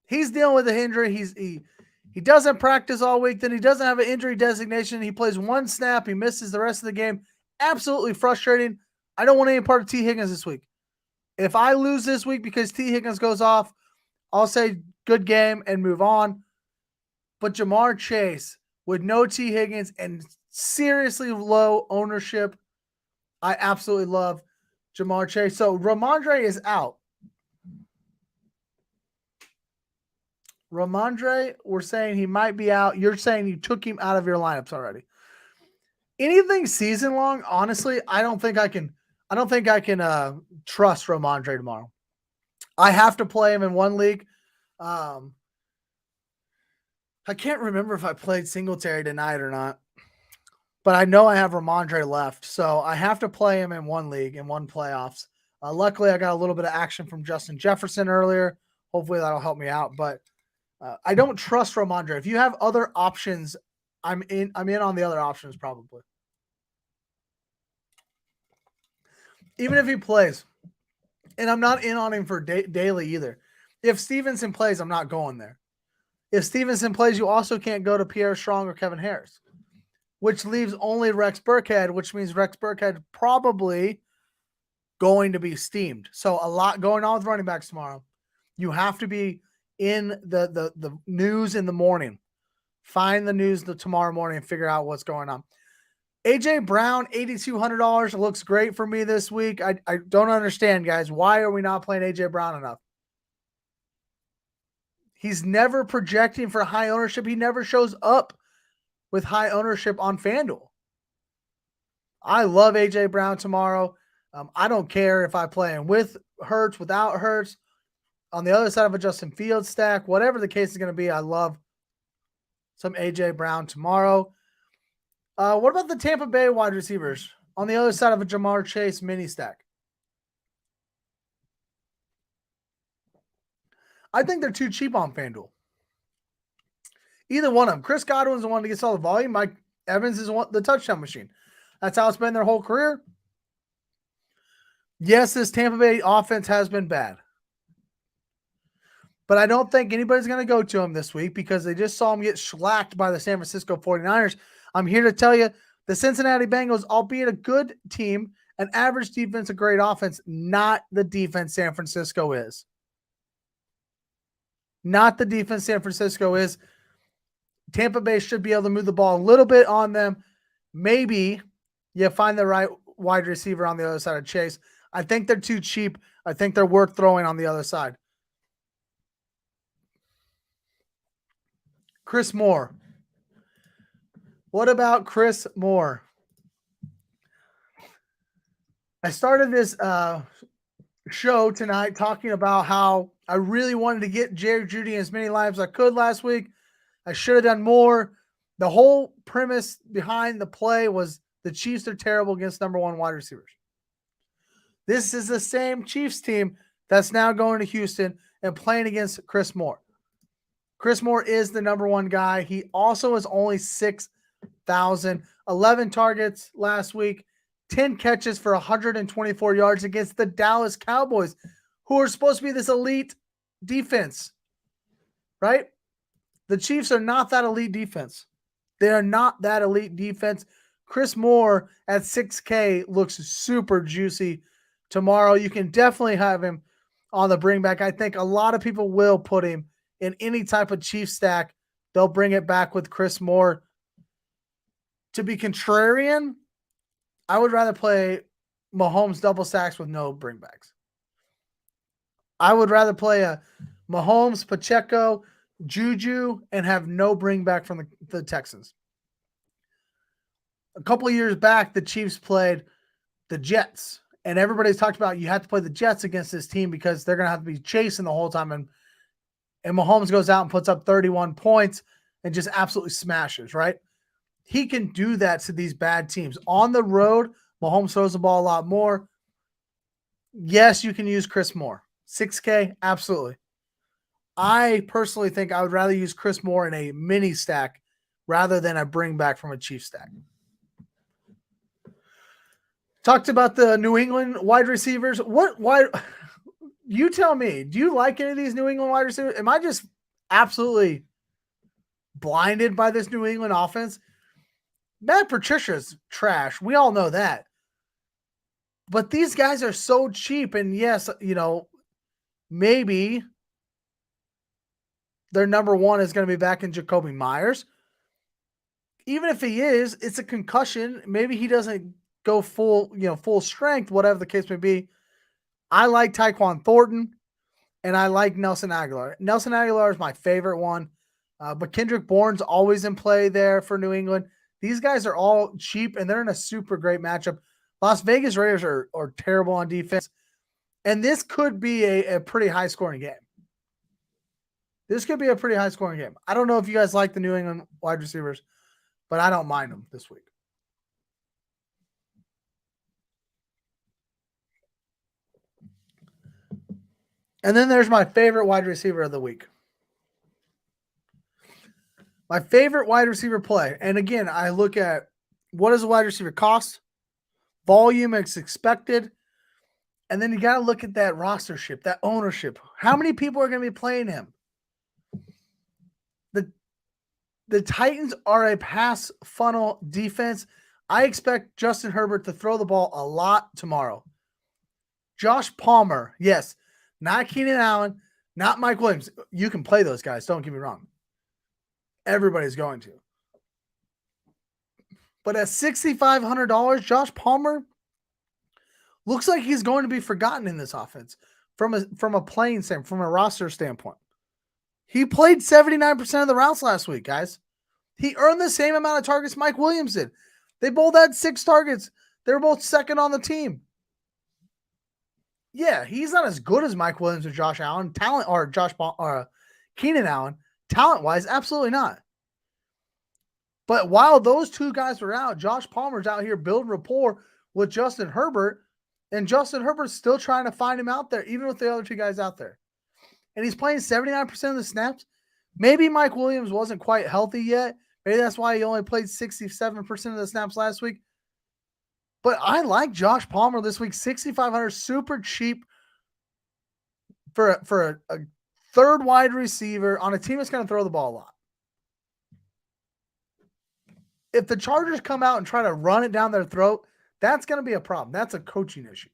He's dealing with an injury. He doesn't practice all week. Then he doesn't have an injury designation. He plays 1 snap. He misses the rest of the game. Absolutely frustrating. I don't want any part of T. Higgins this week. If I lose this week because T. Higgins goes off, I'll say good game and move on. But Jamar Chase with no T. Higgins and seriously low ownership, I absolutely love Jamar Chase. So Ramondre is out. Ramondre, we're saying he might be out. You're saying you took him out of your lineups already. Anything season long, honestly, I don't think I can trust Ramondre tomorrow. I have to play him in one league. I can't remember if I played Singletary tonight or not, but I know I have Ramondre left, so I have to play him in one league, in one playoffs. Luckily, I got a little bit of action from Justin Jefferson earlier. Hopefully, that'll help me out, but I don't trust Ramondre. If you have other options, I'm in on the other options probably. Even if he plays, and I'm not in on him for daily either. If Stevenson plays, I'm not going there. If Stevenson plays, you also can't go to Pierre Strong or Kevin Harris, which leaves only Rex Burkhead, which means Rex Burkhead probably going to be steamed. So a lot going on with running backs tomorrow. You have to be in the news in the morning. Find the news tomorrow morning and figure out what's going on. AJ Brown, $8,200 looks great for me this week. I don't understand, guys. Why are we not playing AJ Brown enough? He's never projecting for high ownership. He never shows up with high ownership on FanDuel. I love A.J. Brown tomorrow. I don't care if I play him with Hurts, without Hurts, on the other side of a Justin Fields stack, whatever the case is going to be. I love some A.J. Brown tomorrow. What about the Tampa Bay wide receivers on the other side of a Jamar Chase mini stack? I think they're too cheap on FanDuel. Either one of them. Chris Godwin's the one that gets all the volume. Mike Evans is the touchdown machine. That's how it's been their whole career. Yes, this Tampa Bay offense has been bad. But I don't think anybody's going to go to him this week because they just saw him get shellacked by the San Francisco 49ers. I'm here to tell you the Cincinnati Bengals, albeit a good team, an average defense, a great offense, not the defense San Francisco is. Not the defense San Francisco is. Tampa Bay should be able to move the ball a little bit on them. Maybe you find the right wide receiver on the other side of Chase. I think they're too cheap. I think they're worth throwing on the other side. Chris Moore. What about Chris Moore? I started this show tonight talking about how I really wanted to get Jerry Jeudy as many lives as I could last week. I should have done more. The whole premise behind the play was the Chiefs are terrible against number one wide receivers. This is the same Chiefs team that's now going to Houston and playing against Chris Moore. Chris Moore is the number one guy. He also is only 6,000, 11 targets last week, 10 catches for 124 yards against the Dallas Cowboys, who are supposed to be this elite defense, right? The Chiefs are not that elite defense. They are not that elite defense. Chris Moore at 6K looks super juicy tomorrow. You can definitely have him on the bring back. I think a lot of people will put him in any type of Chiefs stack. They'll bring it back with Chris Moore. To be contrarian, I would rather play Mahomes double stacks with no bringbacks. I would rather play a Mahomes, Pacheco, Juju, and have no bring back from the Texans. A couple of years back, the Chiefs played the Jets, and everybody's talked about you have to play the Jets against this team because they're going to have to be chasing the whole time. And Mahomes goes out and puts up 31 points and just absolutely smashes, right? He can do that to these bad teams. On the road, Mahomes throws the ball a lot more. Yes, you can use Chris Moore. 6K, absolutely. I personally think I would rather use Chris Moore in a mini stack rather than a bring back from a Chiefs stack. Talked about the New England wide receivers. You tell me, do you like any of these New England wide receivers? Am I just absolutely blinded by this New England offense? Matt Patricia's trash. We all know that. But these guys are so cheap. And yes, maybe their number one is going to be back in Jacoby Myers. Even if he is, it's a concussion. Maybe he doesn't go full strength, whatever the case may be. I like Tyquan Thornton, and I like Nelson Aguilar. Nelson Aguilar is my favorite one, but Kendrick Bourne's always in play there for New England. These guys are all cheap, and they're in a super great matchup. Las Vegas Raiders are terrible on defense, and this could be a pretty high-scoring game. This could be a pretty high-scoring game. I don't know if you guys like the New England wide receivers, but I don't mind them this week. And then there's my favorite wide receiver of the week. My favorite wide receiver play. And again, I look at what does a wide receiver cost, volume is expected, and then you got to look at that rostership, that ownership. How many people are going to be playing him? The Titans are a pass funnel defense. I expect Justin Herbert to throw the ball a lot tomorrow. Josh Palmer, yes. Not Keenan Allen, not Mike Williams. You can play those guys, don't get me wrong. Everybody's going to. But at $6,500, Josh Palmer looks like he's going to be forgotten in this offense from a playing standpoint, from a roster standpoint. He played 79% of the routes last week, guys. He earned the same amount of targets Mike Williams did. They both had 6 targets. They were both second on the team. Yeah, he's not as good as Mike Williams or Josh Allen. Keenan Allen. Talent-wise, absolutely not. But while those two guys were out, Josh Palmer's out here building rapport with Justin Herbert, and Justin Herbert's still trying to find him out there, even with the other two guys out there. And he's playing 79% of the snaps. Maybe Mike Williams wasn't quite healthy yet. Maybe that's why he only played 67% of the snaps last week. But I like Josh Palmer this week. 6,500, super cheap for a third wide receiver on a team that's going to throw the ball a lot. If the Chargers come out and try to run it down their throat, that's going to be a problem. That's a coaching issue.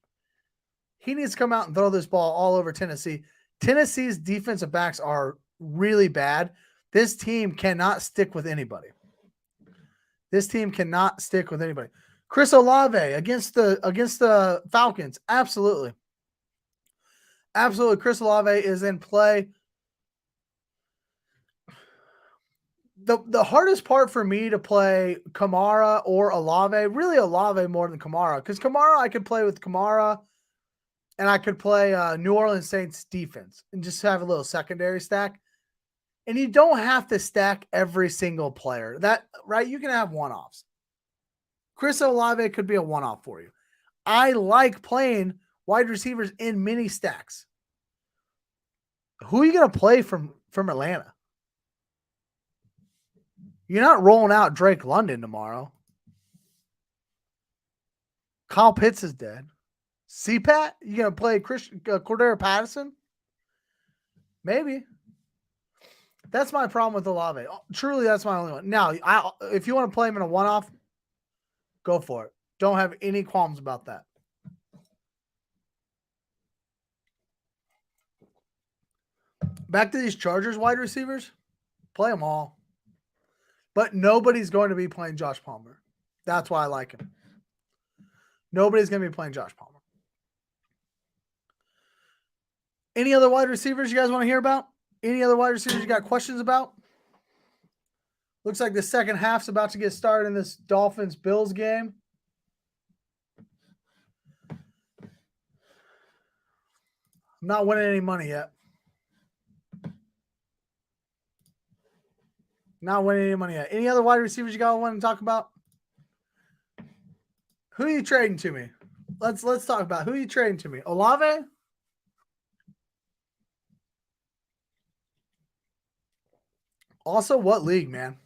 He needs to come out and throw this ball all over Tennessee. Tennessee's defensive backs are really bad. This team cannot stick with anybody. Chris Olave against the Falcons. Absolutely. Chris Olave is in play. The hardest part for me to play Kamara or Olave, really Olave more than Kamara, because Kamara I could play with Kamara, and I could play New Orleans Saints defense and just have a little secondary stack. And you don't have to stack every single player. Right? You can have one-offs. Chris Olave could be a one-off for you. I like playing wide receivers in mini stacks. Who are you going to play from Atlanta? You're not rolling out Drake London tomorrow. Kyle Pitts is dead. CPAT? You going to play Cordero Patterson? Maybe. That's my problem with Olave. Truly, that's my only one. Now, if you want to play him in a one-off, go for it. Don't have any qualms about that. Back to these Chargers wide receivers. Play them all. But nobody's going to be playing Josh Palmer. That's why I like him. Nobody's going to be playing Josh Palmer. Any other wide receivers you guys want to hear about? Any other wide receivers you got questions about? Looks like the second half's about to get started in this Dolphins-Bills game. I'm not winning any money yet. Any other wide receivers you got want to talk about? Who are you trading to me? Let's talk about who are you trading to me. Olave? Also, what league, man?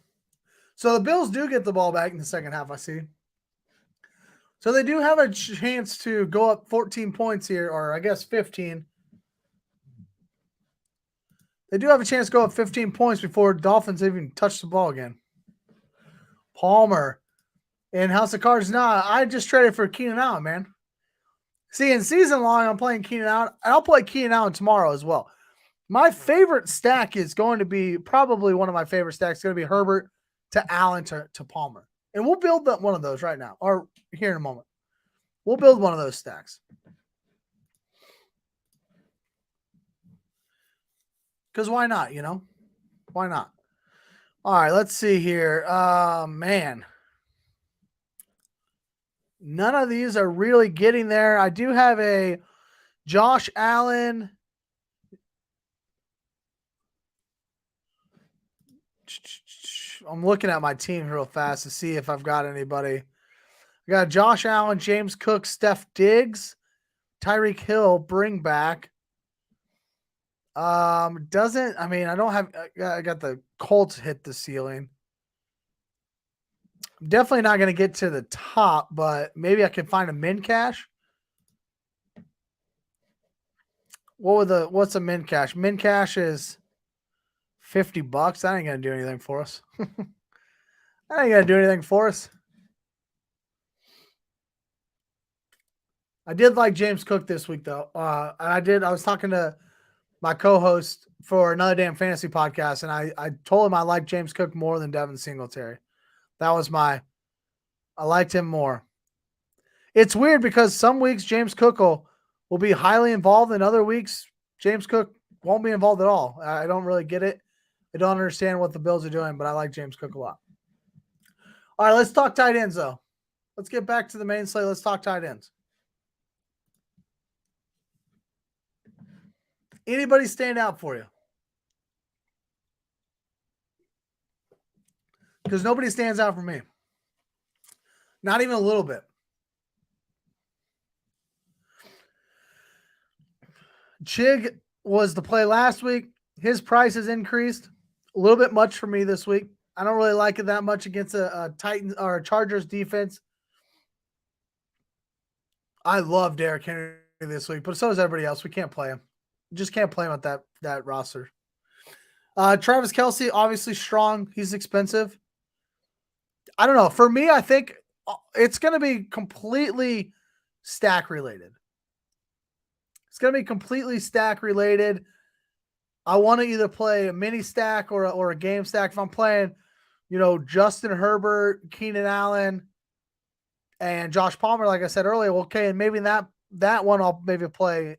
So the Bills do get the ball back in the second half, I see. So they do have a chance to go up 14 points here, or I guess 15. They do have a chance to go up 15 points before Dolphins even touch the ball again. Palmer and House of Cards. Nah, I just traded for Keenan Allen, man. See, in season long, I'm playing Keenan Allen. I'll play Keenan Allen tomorrow as well. My favorite stack is going to be probably one of my favorite stacks. It's going to be Herbert to Allen to Palmer. And we'll build one of those right now or here in a moment. We'll build one of those stacks. Because why not, you know? Why not? All right, let's see here. Man. None of these are really getting there. I do have a Josh Allen. I'm looking at my team real fast to see if I've got anybody. I got Josh Allen, James Cook, Steph Diggs, Tyreek Hill, bring back. I don't have, I got the Colts hit the ceiling. I'm definitely not going to get to the top, but maybe I can find a min cash. What's a min cash? Min cash is $50. That ain't going to do anything for us. That ain't going to do anything for us. I did like James Cook this week, though. I was talking to my co-host for Another Damn Fantasy podcast, and I told him I liked James Cook more than Devin Singletary. I liked him more. It's weird because some weeks James Cook will be highly involved, and other weeks James Cook won't be involved at all. I don't really get it. I don't understand what the Bills are doing, but I like James Cook a lot. All right, let's talk tight ends, though. Let's get back to the main slate. Let's talk tight ends. Anybody stand out for you? Because nobody stands out for me. Not even a little bit. Chig was the play last week. His price has increased a little bit much for me this week. I don't really like it that much against a Titans or a Chargers defense. I love Derrick Henry this week, but so does everybody else. We can't play him. Just can't play him at that roster. Travis Kelce, obviously strong. He's expensive. I don't know. For me, I think it's going to be completely stack related. It's going to be completely stack related. I want to either play a mini stack or a game stack. If I'm playing, Justin Herbert, Keenan Allen, and Josh Palmer, like I said earlier, okay, and maybe that one I'll maybe play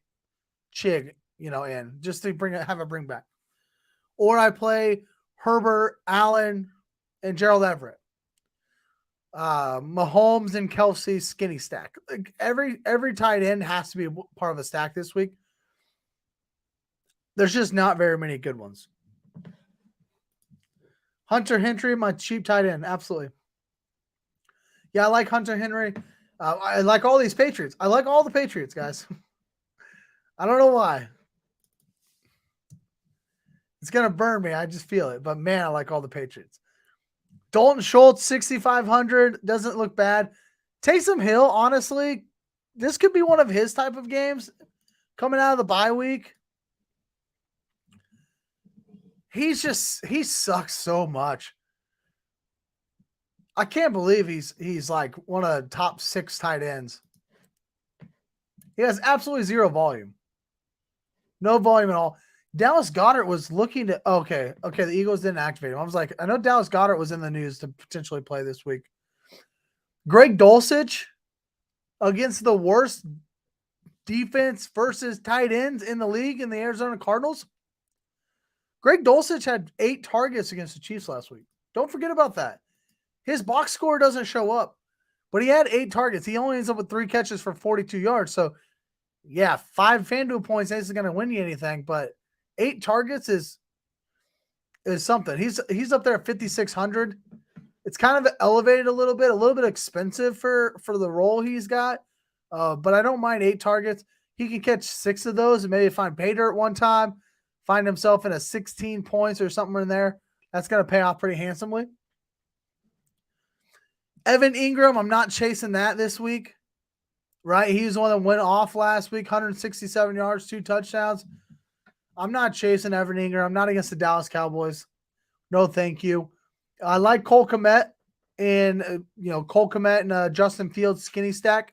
Chig, in just to have a bring back. Or I play Herbert, Allen, and Gerald Everett. Mahomes and Kelce skinny stack. Like every tight end has to be a part of a stack this week. There's just not very many good ones. Hunter Henry, my cheap tight end. Absolutely. Yeah, I like Hunter Henry. I like all these Patriots. I like all the Patriots, guys. I don't know why. It's going to burn me. I just feel it. But, man, I like all the Patriots. Dalton Schultz, 6,500. Doesn't look bad. Taysom Hill, honestly, this could be one of his type of games coming out of the bye week. He sucks so much. I can't believe he's like one of the top 6 tight ends. He has absolutely zero volume. No volume at all. Dallas Goedert was looking to okay, the Eagles didn't activate him. I was like, I know Dallas Goedert was in the news to potentially play this week. Greg Dulcich against the worst defense versus tight ends in the league in the Arizona Cardinals. Greg Dulcich had 8 targets against the Chiefs last week. Don't forget about that. His box score doesn't show up, but he had 8 targets. He only ends up with 3 catches for 42 yards. So, yeah, 5 FanDuel points isn't going to win you anything, but 8 targets is something. He's up there at 5,600. It's kind of elevated a little bit expensive for the role he's got, but I don't mind 8 targets. He can catch 6 of those and maybe find pay dirt one time, find himself in a 16 points or something in there. That's going to pay off pretty handsomely. Evan Ingram, I'm not chasing that this week, right? He was the one that went off last week, 167 yards, 2 touchdowns. I'm not chasing Evan Ingram. I'm not against the Dallas Cowboys. No, thank you. I like Cole Kmet and Justin Fields skinny stack.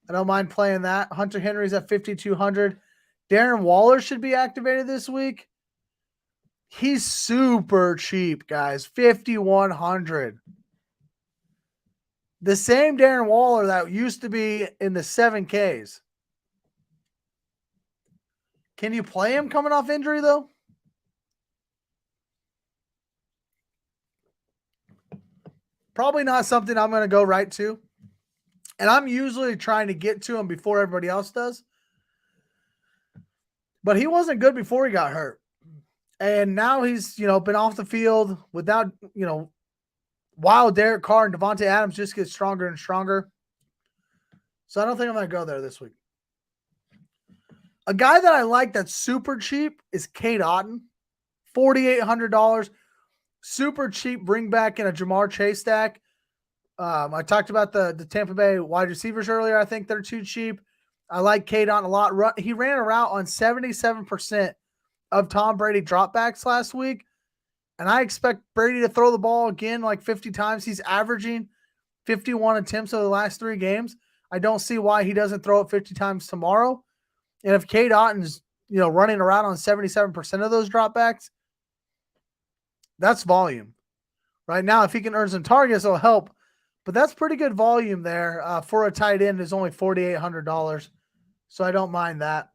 I don't mind playing that. Hunter Henry's at 5,200. Darren Waller should be activated this week. He's super cheap, guys. 5,100. The same Darren Waller that used to be in the 7Ks. Can you play him coming off injury, though? Probably not something I'm going to go right to. And I'm usually trying to get to him before everybody else does. But he wasn't good before he got hurt. And now he's, been off the field without, while Derek Carr and Devontae Adams just get stronger and stronger. So I don't think I'm going to go there this week. A guy that I like that's super cheap is Cade Otton. $4,800. Super cheap bring back in a Jamar Chase stack. I talked about the Tampa Bay wide receivers earlier. I think they're too cheap. I like Cade Otton a lot. He ran a route on 77% of Tom Brady dropbacks last week. And I expect Brady to throw the ball again like 50 times. He's averaging 51 attempts over the last 3 games. I don't see why he doesn't throw it 50 times tomorrow. And if Cade Otton's, running around on 77% of those dropbacks, that's volume. Right now, if he can earn some targets, it'll help. But that's pretty good volume there for a tight end. Is only $4,800. So I don't mind that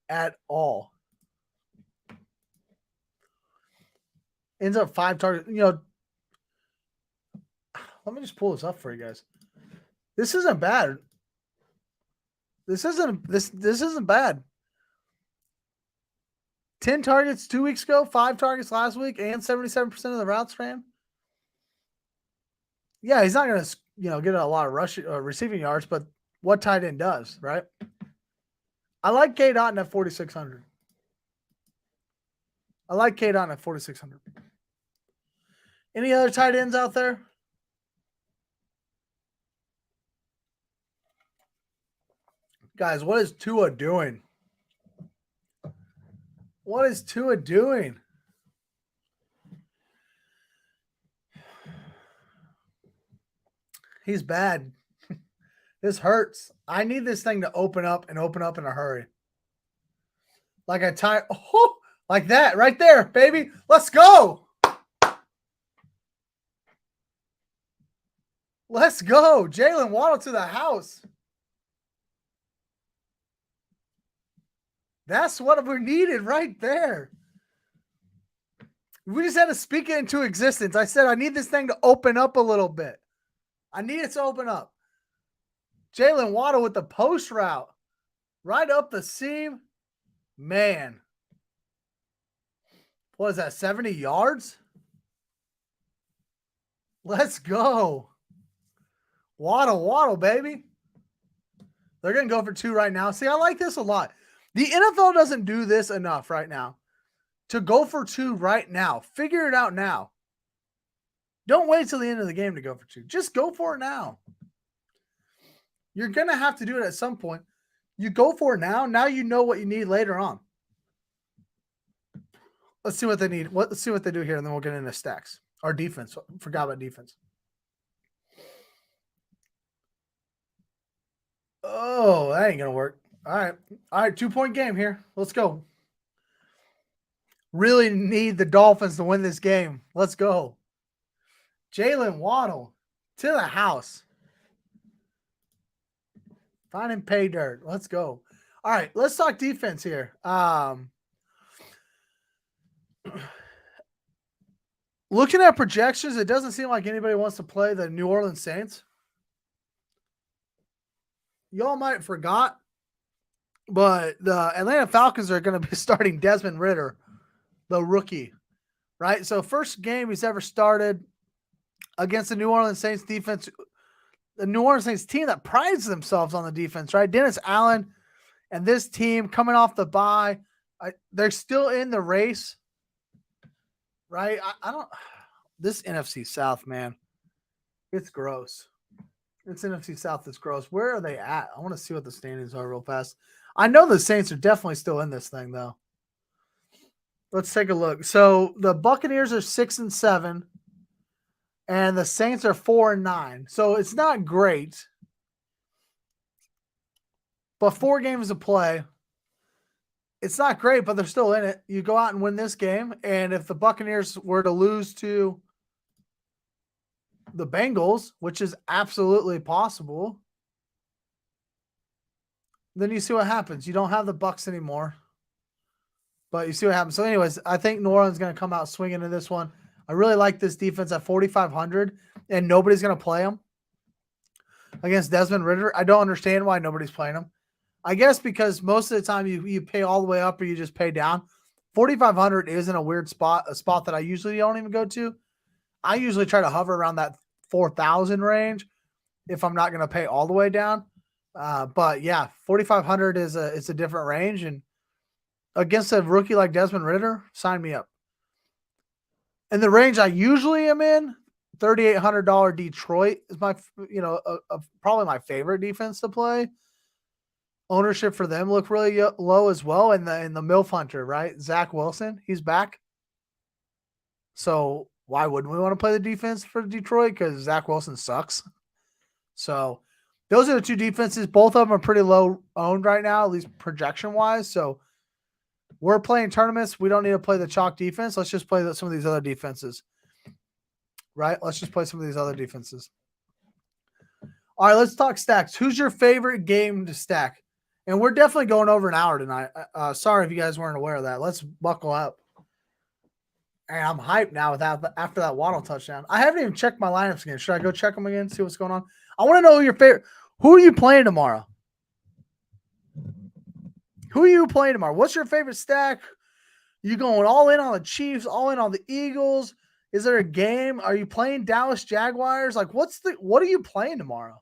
at all. Ends up 5 targets. Let me just pull this up for you guys. This isn't bad. This isn't bad. 10 targets 2 weeks ago, 5 targets last week, and 77% of the routes ran. Yeah, he's not going to, get a lot of receiving yards, but what tight end does, right? I like K. Dotton at 4,600. I like K. Dotton at 4,600. Any other tight ends out there? Guys, what is Tua doing? What is Tua doing? He's bad. This hurts. I need this thing to open up in a hurry. Like like that right there, baby. Let's go. Let's go. Jalen Waddle to the house. That's what we needed right there. We just had to speak it into existence. I said, I need this thing to open up a little bit. I need it to open up. Jalen Waddle with the post route. Right up the seam. Man. What is that, 70 yards? Let's go. Waddle, baby. They're going to go for 2 right now. See, I like this a lot. The NFL doesn't do this enough right now. To go for 2 right now. Figure it out now. Don't wait till the end of the game to go for 2. Just go for it now. You're going to have to do it at some point. You go for it now. Now you know what you need later on. Let's see what they need. Let's see what they do here, and then we'll get into stacks. Our defense. Forgot about defense. Oh, that ain't going to work. All right, 2-point game here. Let's go. Really need the Dolphins to win this game. Let's go. Jalen Waddle to the house. Find him pay dirt. Let's go. All right, let's talk defense here. Looking at projections, it doesn't seem like anybody wants to play the New Orleans Saints. Y'all might have forgot, but the Atlanta Falcons are going to be starting Desmond Ridder, the rookie, right? So first game he's ever started against the New Orleans Saints defense, the New Orleans Saints team that prides themselves on the defense, right? Dennis Allen and this team coming off the bye, they're still in the race, right? I don't – this NFC South, man, it's gross. It's NFC South that's gross. Where are they at? I want to see what the standings are real fast. I know the Saints are definitely still in this thing, though. Let's take a look. So the Buccaneers are 6-7, and the Saints are 4-9. So it's not great, but 4 games to play. It's not great, but they're still in it. You go out and win this game, and if the Buccaneers were to lose to the Bengals, which is absolutely possible, then you see what happens. You don't have the Bucs anymore, but you see what happens. So anyways, I think New Orleans is going to come out swinging in this one. I really like this defense at 4,500, and nobody's going to play them against Desmond Ridder. I don't understand why nobody's playing him. I guess because most of the time you pay all the way up or you just pay down. 4,500 is in a weird spot, a spot that I usually don't even go to. I usually try to hover around that 4,000 range if I'm not going to pay all the way down. But yeah, 4,500 is a different range, and against a rookie like Desmond Ridder, sign me up. And the range I usually am in, $3,800 Detroit is my, probably my favorite defense to play. Ownership for them look really low as well. And the MILF Hunter, right? Zach Wilson, he's back. So why wouldn't we want to play the defense for Detroit? Because Zach Wilson sucks. So those are the 2 defenses. Both of them are pretty low owned right now, at least projection wise. So we're playing tournaments. We don't need to play the chalk defense. Let's just play some of these other defenses, right? Let's just play some of these other defenses. All right, let's talk stacks. Who's your favorite game to stack? And we're definitely going over an hour tonight. Sorry if you guys weren't aware of that. Let's buckle up. And I'm hyped now after that Waddle touchdown. I haven't even checked my lineups again. Should I go check them again, see what's going on? I want to know who are you playing tomorrow? Who are you playing tomorrow? What's your favorite stack? You going all in on the Chiefs, all in on the Eagles? Is there a game? Are you playing Dallas Jaguars? Like, what are you playing tomorrow?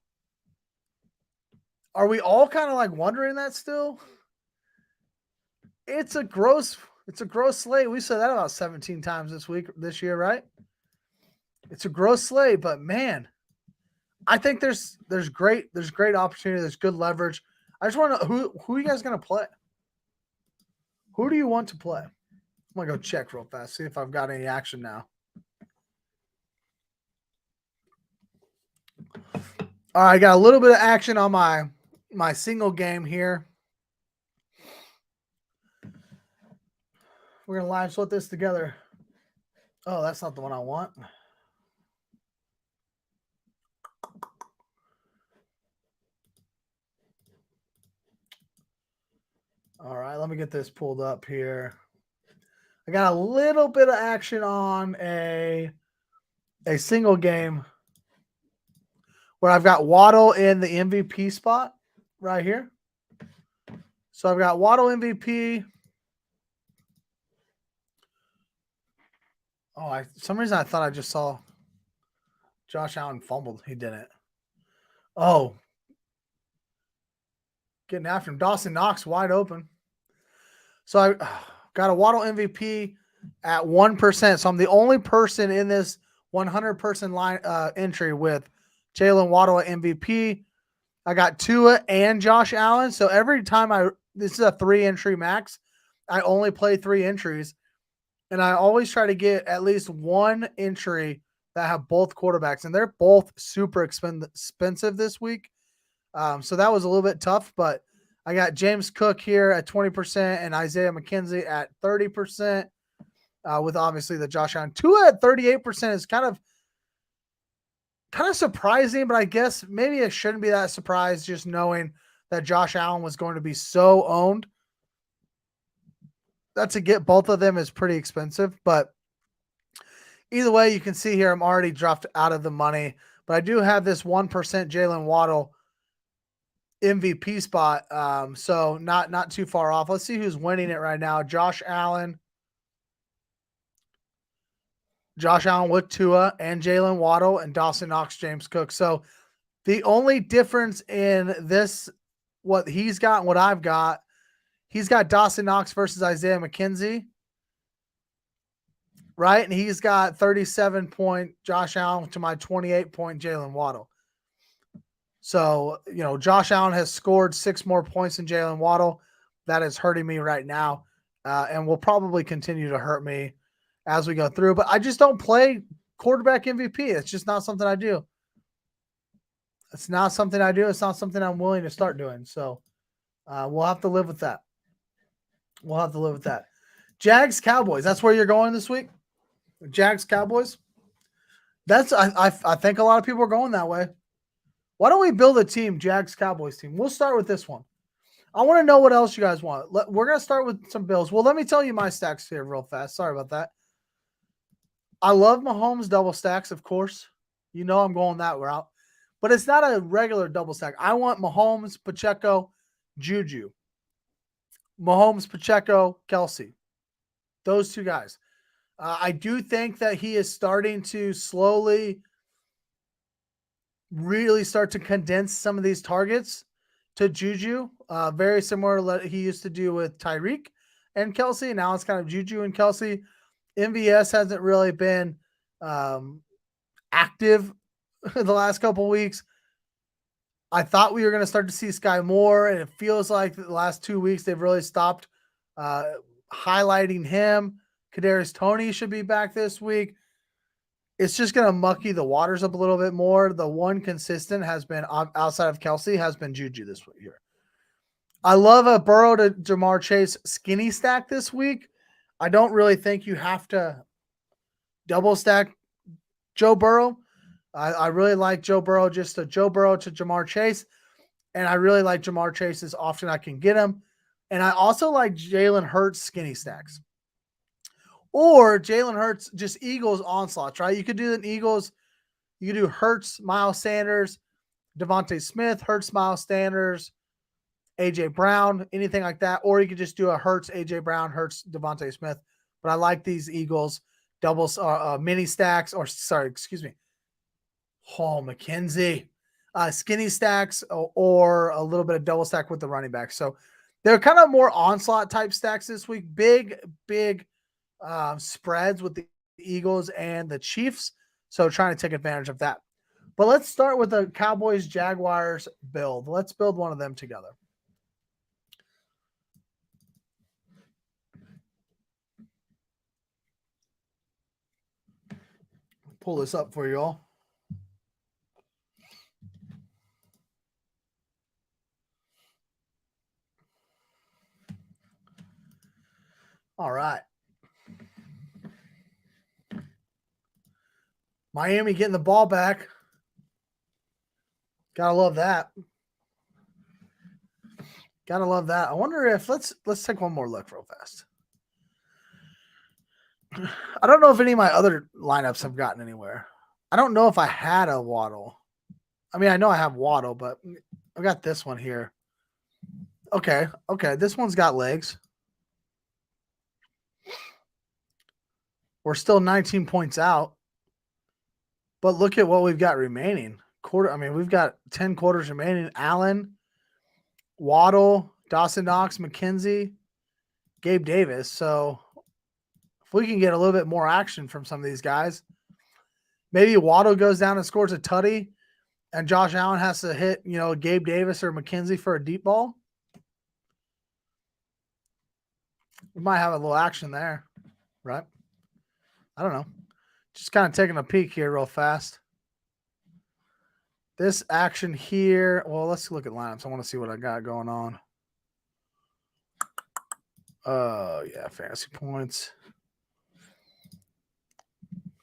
Are we all kind of like wondering that still? It's a gross slate. We said that about 17 times this year, right? It's a gross slate, but man, I think there's great opportunity. There's good leverage. I just want to know who are you guys gonna play? Who do you want to play? I'm gonna go check real fast, see if I've got any action now. All right, I got a little bit of action on my single game here. We're gonna live sweat this together. Oh, that's not the one I want. All right, let me get this pulled up here. I got a little bit of action on a single game where I've got Waddle in the MVP spot right here. So I've got Waddle MVP. Oh, some reason I thought I just saw Josh Allen fumbled. He didn't. Oh, getting after him. Dawson Knox wide open. So I got a Waddle MVP at 1%. So I'm the only person in this 100-person line entry with Jalen Waddle at MVP. I got Tua and Josh Allen. So every time this is a 3-entry max, I only play 3 entries. And I always try to get at least one entry that have both quarterbacks. And they're both super expensive this week. So that was a little bit tough. But I got James Cook here at 20% and Isaiah McKenzie at 30%. With obviously the Josh Allen. Tua at 38% is kind of surprising, but I guess maybe it shouldn't be that surprised just knowing that Josh Allen was going to be so owned. That to get both of them is pretty expensive, but either way, you can see here I'm already dropped out of the money, but I do have this 1% Jalen Waddle MVP spot, so not too far off. Let's see who's winning it right now. Josh Allen with Tua and Jalen Waddle and Dawson Knox, James Cook. So the only difference in this, what he's got and what I've got, he's got Dawson Knox versus Isaiah McKenzie, right? And he's got 37-point Josh Allen to my 28-point Jalen Waddle. So, Josh Allen has scored 6 more points than Jalen Waddle. That is hurting me right now and will probably continue to hurt me as we go through. But I just don't play quarterback MVP. It's just not something I do. It's not something I do. It's not something I'm willing to start doing. So we'll have to live with that. Jags Cowboys. That's where you're going this week. Jags Cowboys. I think a lot of people are going that way. Why don't we build a team, Jags Cowboys team? We'll start with this one. I want to know what else you guys want. We're going to start with some Bills. Well, let me tell you my stacks here real fast. Sorry about that. I love Mahomes double stacks, of course. I'm going that route. But it's not a regular double stack. I want Mahomes, Pacheco, Juju. Mahomes, Pacheco, Kelsey. Those 2 guys. I do think that he is starting to slowly really start to condense some of these targets to Juju. Very similar to what he used to do with Tyreek and Kelsey. Now it's kind of Juju and Kelsey. MVS hasn't really been active the last couple of weeks. I thought we were going to start to see Sky Moore, and it feels like the last 2 weeks they've really stopped highlighting him. Kadarius Toney should be back this week. It's just going to mucky the waters up a little bit more. The one consistent has been, outside of Kelsey, has been Juju this week here. I love a Burrow to Jamar Chase skinny stack this week. I don't really think you have to double stack Joe Burrow. I really like Joe Burrow, just a Joe Burrow to Jamar Chase. And I really like Jamar Chase as often I can get him. And I also like Jalen Hurts skinny stacks. Or Jalen Hurts, just Eagles onslaughts, right? You could do an Eagles, you could do Hurts, Miles Sanders, Devontae Smith, Hurts, Miles Sanders, AJ Brown, anything like that. Or you could just do a Hurts, AJ Brown, Hurts, Devontae Smith. But I like these Eagles doubles, mini stacks, or sorry, excuse me. Oh, McKenzie. Skinny stacks or a little bit of double stack with the running back. So they're kind of more onslaught type stacks this week. Big spreads with the Eagles and the Chiefs. So trying to take advantage of that. But let's start with the Cowboys Jaguars build. Let's build one of them together. Pull this up for you all. All right. Miami getting the ball back. Gotta love that. Gotta love that. I wonder if let's take one more look real fast. I don't know if any of my other lineups have gotten anywhere. I don't know if I had a Waddle. I mean, I know I have Waddle, but I got this one here. Okay. This one's got legs. We're still 19 points out. But look at what we've got remaining. We've got 10 quarters remaining. Allen, Waddle, Dawson Knox, McKenzie, Gabe Davis. So if we can get a little bit more action from some of these guys, maybe Waddle goes down and scores a tutty, and Josh Allen has to hit, Gabe Davis or McKenzie for a deep ball. We might have a little action there, right? I don't know. Just kind of taking a peek here real fast. This action here, well, let's look at lineups. I want to see what I got going on. Yeah, fantasy points.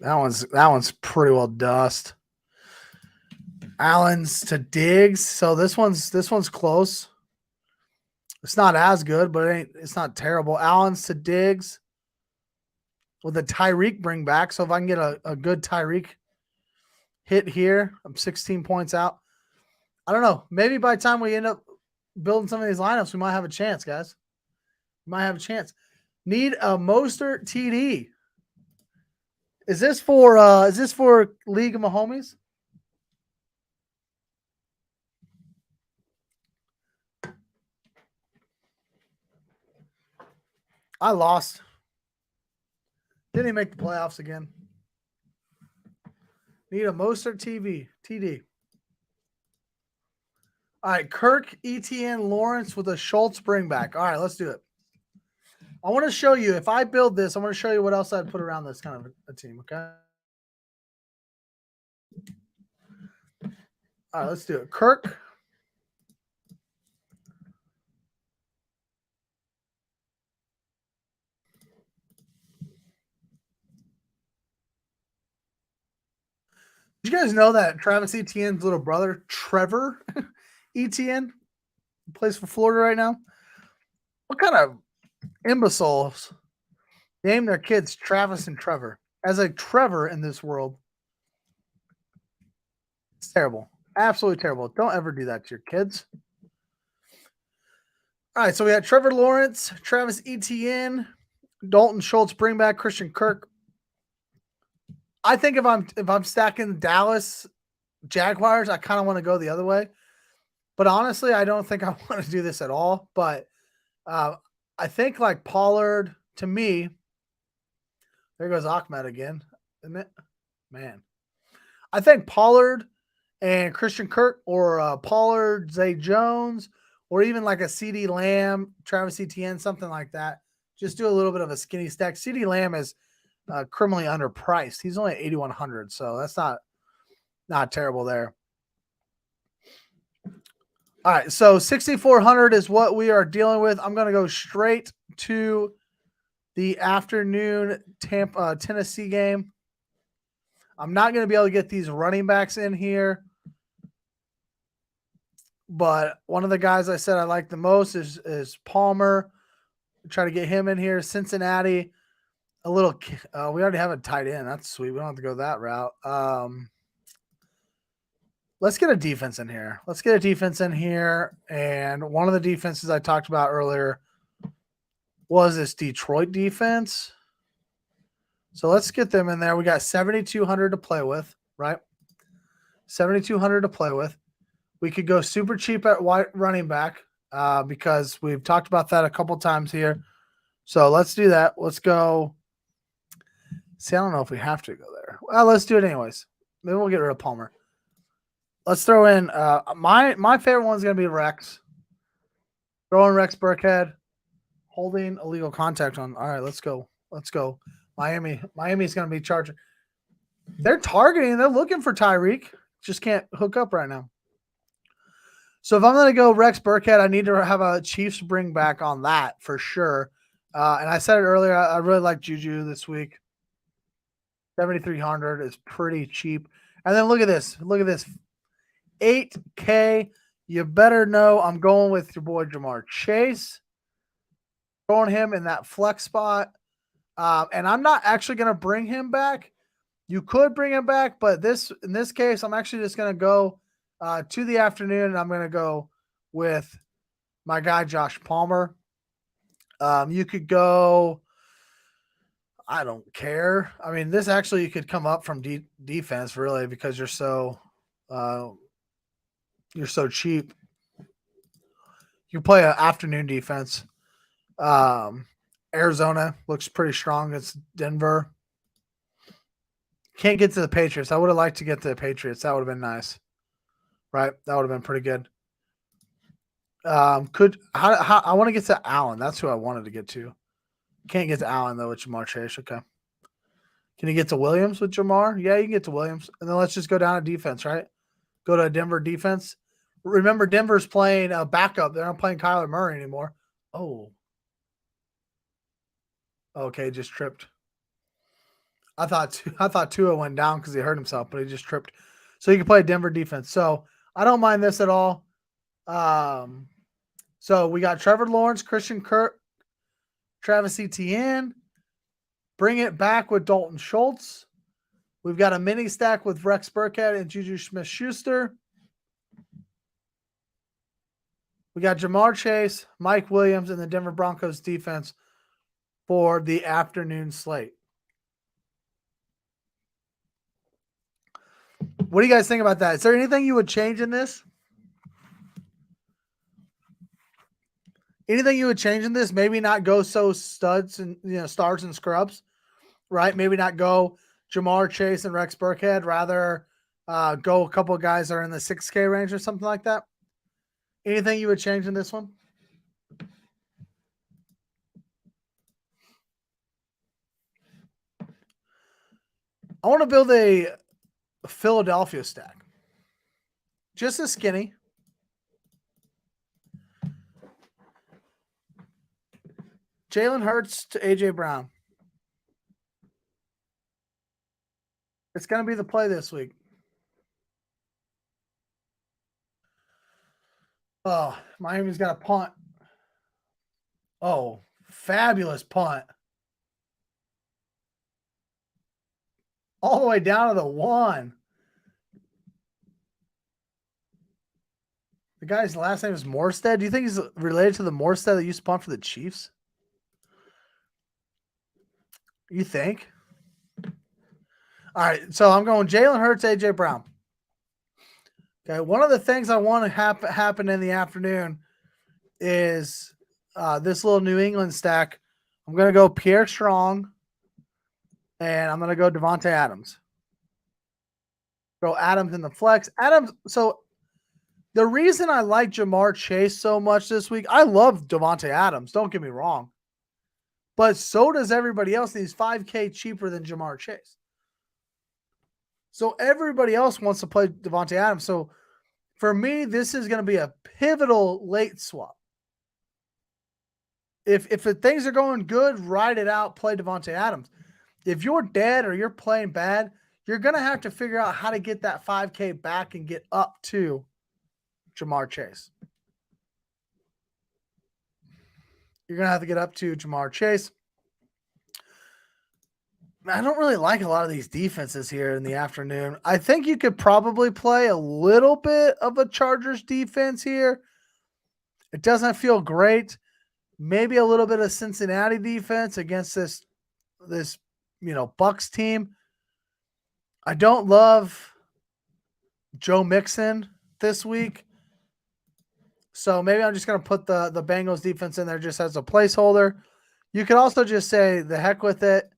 That one's pretty well dust. Allen's to Diggs. So this one's close. It's not as good, but it's not terrible. Allen's to Diggs with a Tyreek bring back. So if I can get a good Tyreek hit here, I'm 16 points out. I don't know. Maybe by the time we end up building some of these lineups, we might have a chance, guys. We might have a chance. Need a Mostert TD. Is this for League of Mahomies? I lost. Didn't even make the playoffs again. Need a Mostert TD. All right, Kirk, ETN, Lawrence with a Schultz bring back. All right, let's do it. I want to show you, if I build this, I'm going to show you what else I'd put around this kind of a team, okay? All right, let's do it. Kirk. Did you guys know that Travis Etienne's little brother, Trevor Etienne, plays for Florida right now? What kind of imbeciles name their kids Travis and Trevor? As a Trevor in this world, it's terrible. Absolutely terrible. Don't ever do that to your kids. All right, so we had Trevor Lawrence, Travis Etienne, Dalton Schultz, bring back Christian Kirk. I think if I'm stacking Dallas Jaguars, I kind of want to go the other way. But honestly, I don't think I want to do this at all. But I think like Pollard, to me, there goes Ahmed again, isn't it? Man. I think Pollard and Christian Kirk, or Pollard, Zay Jones, or even like a CD Lamb, Travis Etienne, something like that. Just do a little bit of a skinny stack. CD Lamb is criminally underpriced. He's only at 8,100, so that's not terrible there. All right, so 6,400 is what we are dealing with. I'm going to go straight to the afternoon Tennessee game. I'm not going to be able to get these running backs in here, but one of the guys I said I like the most is Palmer. Try to get him in here. Cincinnati, a little. We already have a tight end. That's sweet. We don't have to go that route. Let's get a defense in here. Let's get a defense in here. And one of the defenses I talked about earlier was this Detroit defense. So let's get them in there. We got 7,200 to play with, right? 7,200 to play with. We could go super cheap at running back because we've talked about that a couple times here. So let's do that. Let's go. See, I don't know if we have to go there. Well, let's do it anyways. Maybe we'll get rid of Palmer. Let's throw in my favorite one's gonna be Rex. Throw in Rex Burkhead, holding illegal contact on. All right, let's go. Let's go. Miami's gonna be charging. They're targeting, they're looking for Tyreek. Just can't hook up right now. So if I'm gonna go Rex Burkhead, I need to have a Chiefs bring back on that for sure. And I said it earlier, I really like Juju this week. 7,300 is pretty cheap. And then look at this. Look at this. 8K. You better know I'm going with your boy Jamar Chase. Throwing him in that flex spot. And I'm not actually going to bring him back. You could bring him back, but in this case, I'm actually just going to go to the afternoon, and I'm going to go with my guy Josh Palmer. You could go. I don't care. I mean, this actually you could come up from defense really because you're so cheap. You play an afternoon defense. Arizona looks pretty strong. It's Denver. Can't get to the Patriots. I would have liked to get to the Patriots. That would have been nice, right? That would have been pretty good. I want to get to Allen. That's who I wanted to get to. Can't get to Allen though with Jamar Chase. Okay. Can you get to Williams with Jamar? Yeah, you can get to Williams. And then let's just go down to defense, right? Go to Denver defense. Remember, Denver's playing a backup. They're not playing Kyler Murray anymore. Oh. Okay, just tripped. I thought Tua went down because he hurt himself, but he just tripped. So you can play Denver defense. So I don't mind this at all. So we got Trevor Lawrence, Christian Kirk, Travis Etienne. Bring it back with Dalton Schultz. We've got a mini stack with Rex Burkhead and Juju Smith-Schuster. We got Jamar Chase, Mike Williams, and the Denver Broncos defense for the afternoon slate. What do you guys think about that? Is there anything you would change in this? Anything you would change in this? Maybe not go so studs and stars and scrubs, right? Maybe not go Jamar Chase and Rex Burkhead. Rather go a couple of guys that are in the 6K range or something like that. Anything you would change in this one? I want to build a Philadelphia stack. Just a skinny. Jalen Hurts to A.J. Brown. It's going to be the play this week. Oh, Miami's got a punt. Oh, fabulous punt. All the way down to the 1. The guy's last name is Morstead. Do you think he's related to the Morstead that used to punt for the Chiefs? You think? All right, so I'm going Jalen Hurts, A.J. Brown. Okay, one of the things I want to happen in the afternoon is this little New England stack. I'm going to go Pierre Strong, and I'm going to go Devontae Adams. Go Adams in the flex. Adams, so the reason I like Jamar Chase so much this week, I love Devontae Adams, don't get me wrong. But so does everybody else, and he's $5K cheaper than Jamar Chase. So everybody else wants to play Devontae Adams. So for me, this is going to be a pivotal late swap. If things are going good, ride it out, play Devontae Adams. If you're dead or you're playing bad, you're going to have to figure out how to get that 5K back and get up to Jamar Chase. You're going to have to get up to Jamar Chase. I don't really like a lot of these defenses here in the afternoon. I think you could probably play a little bit of a Chargers defense here. It doesn't feel great. Maybe a little bit of Cincinnati defense against this Bucks team. I don't love Joe Mixon this week. So maybe I'm just going to put the Bengals defense in there just as a placeholder. You could also just say the heck with it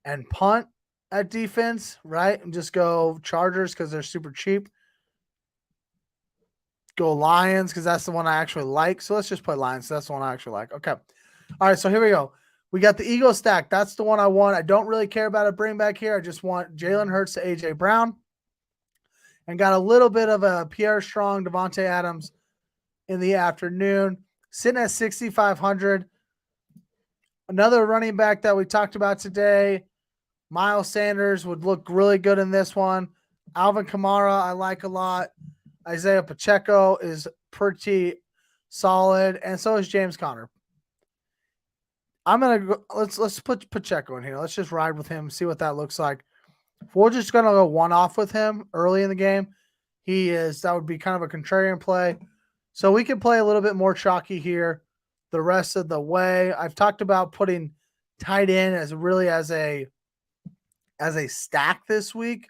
and punt at defense, right? And just go Chargers because they're super cheap. Go Lions because that's the one I actually like. So let's just play Lions. That's the one I actually like. Okay. All right. So here we go. We got the Eagle stack. That's the one I want. I don't really care about a bring back here. I just want Jalen Hurts to A.J. Brown. And got a little bit of a Pierre Strong, Devontae Adams in the afternoon. Sitting at 6,500. Another running back that we talked about today, Miles Sanders, would look really good in this one. Alvin Kamara, I like a lot. Isaiah Pacheco is pretty solid, and so is James Conner. I'm gonna go, let's put Pacheco in here. Let's just ride with him, see what that looks like. If we're just gonna go one off with him early in the game, that would be kind of a contrarian play. So we can play a little bit more chalky here the rest of the way. I've talked about putting tight end as a stack this week.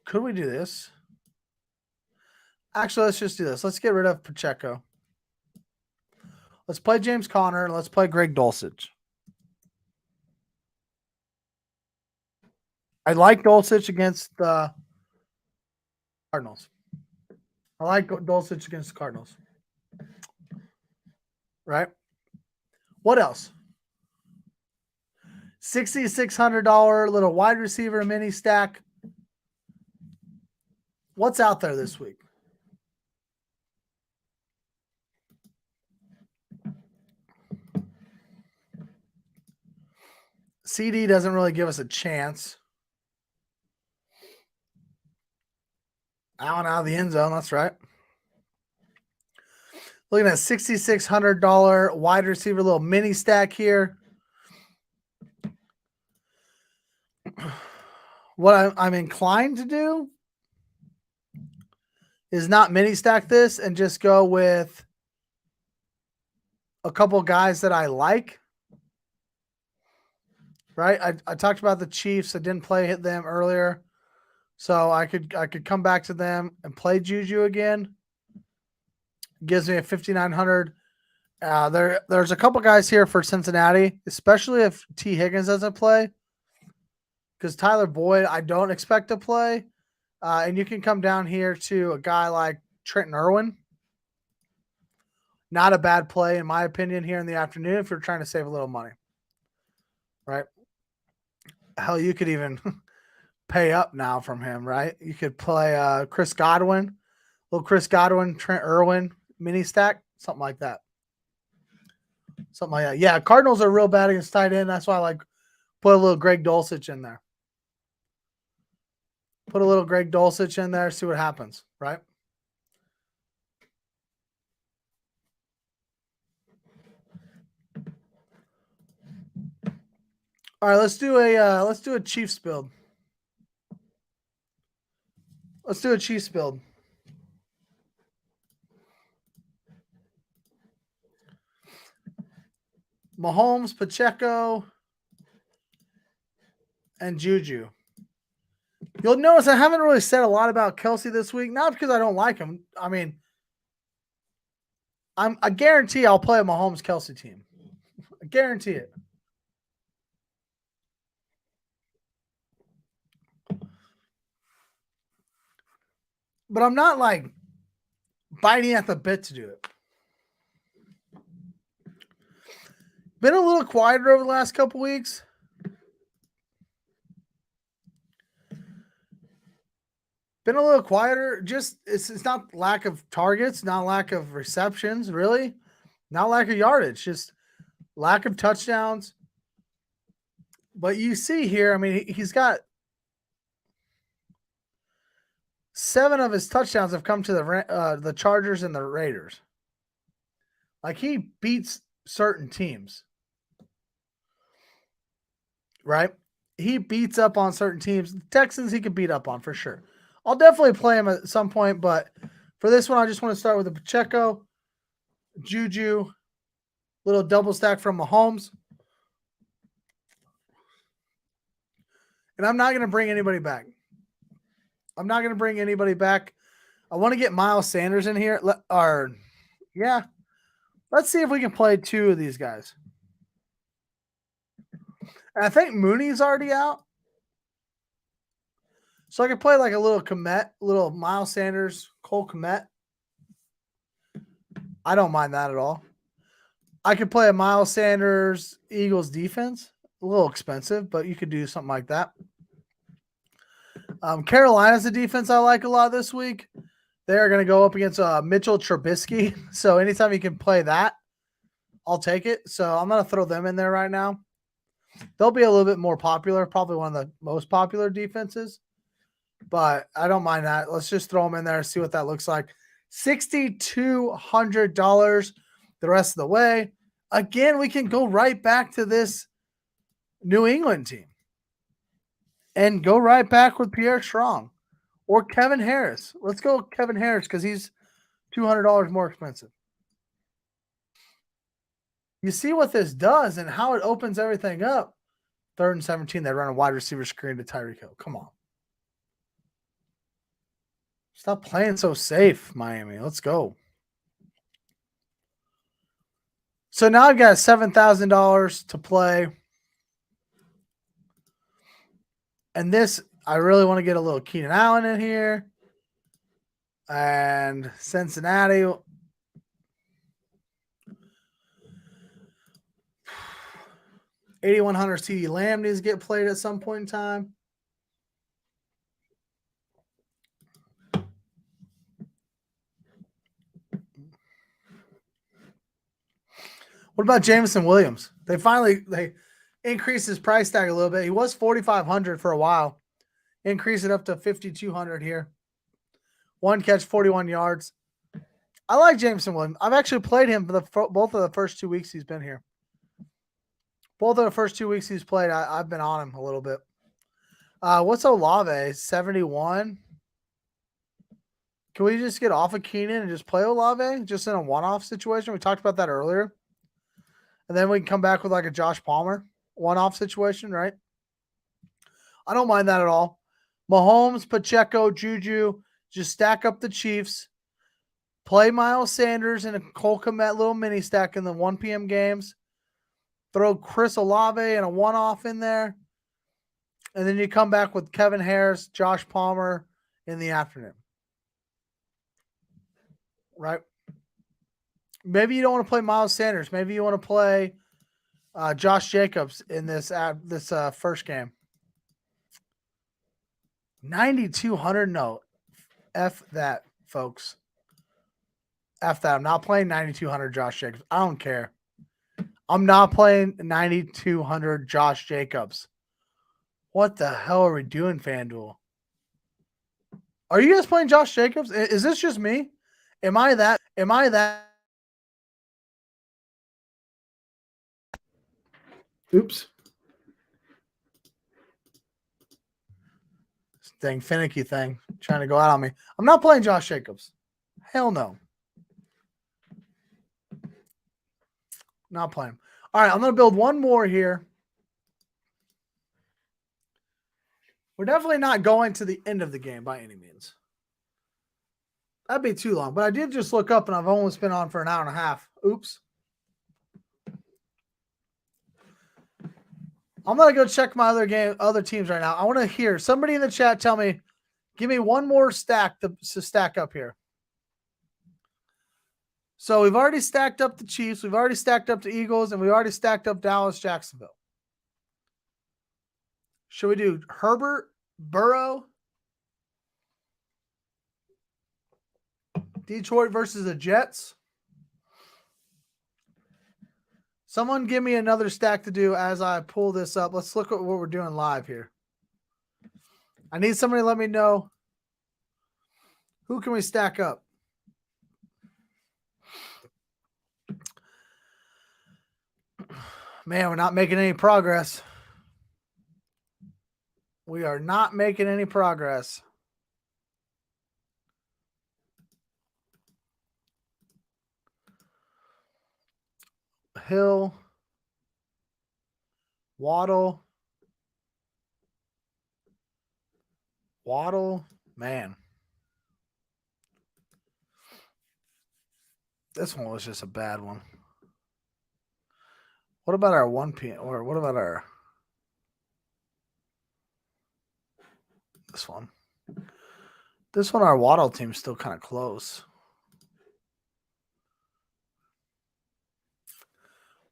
Could we do this? Actually, let's just do this. Let's get rid of Pacheco. Let's play James Conner and let's play Greg Dulcich. I like Dulcich against the Cardinals. I like Dulcich against the Cardinals. Right? What else? $6,600 little wide receiver mini stack. What's out there this week? CD doesn't really give us a chance. Out of the end zone, that's right. Looking at $6,600 wide receiver little mini stack here. What I'm inclined to do is not mini stack this and just go with a couple guys that I like. Right? I talked about the Chiefs. I didn't play them earlier. So I could come back to them and play Juju again. Gives me a 5,900. There's a couple guys here for Cincinnati, especially if T. Higgins doesn't play. Because Tyler Boyd, I don't expect to play. And you can come down here to a guy like Trenton Irwin. Not a bad play, in my opinion, here in the afternoon if you're trying to save a little money. Right? Hell, you could even pay up now from him, right? You could play Chris Godwin, little Chris Godwin, Trent Irwin mini stack, something like that. Something like that. Yeah, Cardinals are real bad against tight end. That's why I like put a little Greg Dulcich in there. Put a little Greg Dulcich in there, see what happens, right? All right, let's do a Chiefs build. Let's do a Chiefs build. Mahomes, Pacheco, and Juju. You'll notice I haven't really said a lot about Kelsey this week, not because I don't like him. I mean, I guarantee I'll play a Mahomes Kelsey team. I guarantee it. But I'm not like biting at the bit to do it. Been a little quieter over the last couple weeks. Been a little quieter. Just it's not lack of targets, not lack of receptions, really. Not lack of yardage, just lack of touchdowns. But you see here, I mean, he's got 7 of his touchdowns have come to the Chargers and the Raiders. Like he beats certain teams. right? He beats up on certain teams. The Texans he could beat up on for sure. I'll definitely play him at some point, but for this one, I just want to start with the Pacheco, Juju, little double stack from Mahomes. And I'm not going to bring anybody back. I'm not going to bring anybody back. I want to get Miles Sanders in here. Yeah. Let's see if we can play two of these guys. And I think Mooney's already out. So I could play like a little Komet, little Miles Sanders, Cole Komet. I don't mind that at all. I could play a Miles Sanders Eagles defense. A little expensive, but you could do something like that. Carolina's a defense I like a lot this week. They're going to go up against Mitchell Trubisky. So anytime you can play that, I'll take it. So I'm going to throw them in there right now. They'll be a little bit more popular, probably one of the most popular defenses. But I don't mind that. Let's just throw them in there and see what that looks like. $6,200 the rest of the way. Again, we can go right back to this New England team and go right back with Pierre Strong or Kevin Harris. Let's go with Kevin Harris because he's $200 more expensive. You see what this does and how it opens everything up. 3rd and 17, they run a wide receiver screen to Tyreek Hill. Come on. Stop playing so safe, Miami. Let's go. So now I've got $7,000 to play. And this, I really want to get a little Keenan Allen in here. And Cincinnati. 8,100 CD Lamb needs to get played at some point in time. What about Jameson Williams? They increased his price tag a little bit. He was $4,500 for a while. Increase it up to $5,200 here. 1 catch, 41 yards. I like Jameson Williams. I've actually played him for both of the first 2 weeks he's been here. Both of the first 2 weeks he's played, I've been on him a little bit. What's Olave? 71. Can we just get off of Keenan and just play Olave just in a one-off situation? We talked about that earlier. And then we can come back with like a Josh Palmer one-off situation, right? I don't mind that at all. Mahomes, Pacheco, Juju, just stack up the Chiefs. Play Miles Sanders in a Cole Kmet little mini stack in the 1 p.m. games. Throw Chris Olave and a one-off in there. And then you come back with Kevin Harris, Josh Palmer in the afternoon. Right? Maybe you don't want to play Miles Sanders. Maybe you want to play Josh Jacobs in this first game. 9,200. No. F that, folks. F that. I'm not playing 9,200 Josh Jacobs. I don't care. I'm not playing 9,200 Josh Jacobs. What the hell are we doing, FanDuel? Are you guys playing Josh Jacobs? Is this just me? Am I that? Oops. This dang finicky thing trying to go out on me. I'm not playing Josh Jacobs. Hell no. Not playing. All right, I'm going to build one more here. We're definitely not going to the end of the game by any means. That'd be too long. But I did just look up, and I've almost been on for an hour and a half. Oops. I'm going to go check my other teams right now. I want to hear somebody in the chat tell me, give me one more stack to stack up here. So we've already stacked up the Chiefs. We've already stacked up the Eagles, and we've already stacked up Dallas, Jacksonville. Should we do Herbert, Burrow, Detroit versus the Jets? Someone give me another stack to do as I pull this up. Let's look at what we're doing live here. I need somebody to let me know who can we stack up. Man, we're not making any progress. We are not making any progress. Hill, Waddle, man. This one was just a bad one. What about our 1 p.m. or what about our this one? This one, our Waddle team's still kind of close.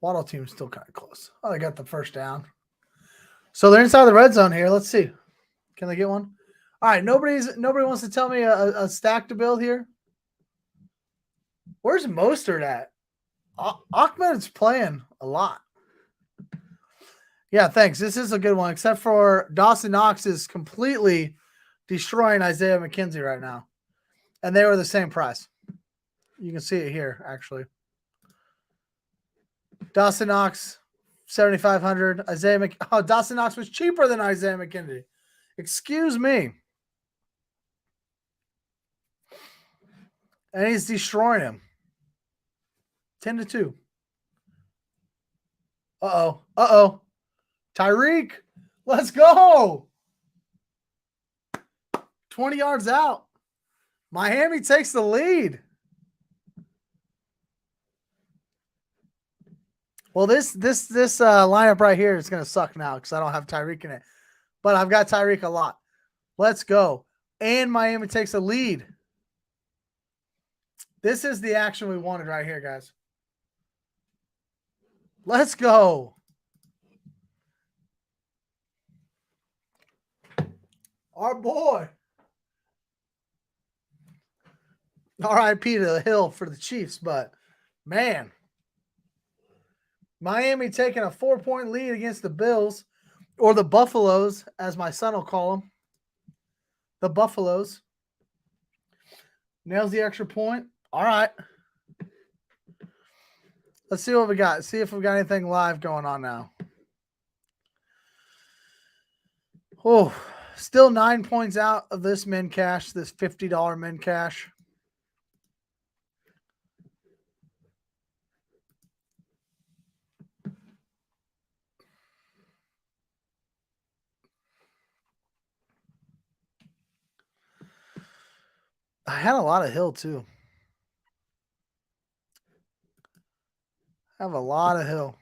Waddle team's still kind of close. Oh, they got the first down. So they're inside the red zone here. Let's see. Can they get one? All right. Nobody wants to tell me a stack to build here. Where's Mostert at? Ahmed's playing a lot. Yeah, thanks. This is a good one, except for Dawson Knox is completely destroying Isaiah McKenzie right now. And they were the same price. You can see it here, actually. Dawson Knox, 7,500. Dawson Knox was cheaper than Isaiah McKenzie. Excuse me. And he's destroying him. 10-2. Uh-oh. Tyreek, let's go. 20 yards out. Miami takes the lead. Well, this lineup right here is going to suck now because I don't have Tyreek in it. But I've got Tyreek a lot. Let's go. And Miami takes the lead. This is the action we wanted right here, guys. Let's go. Our boy. RIP to the Hill for the Chiefs, but man. Miami taking a 4-point lead against the Bills, or the Buffaloes, as my son will call them. The Buffaloes. Nails the extra point. All right. Let's see what we got. See if we got anything live going on now. Oh, still 9 points out of this min cash, this $50 min cash. I had a lot of Hill too. I have a lot of Hill.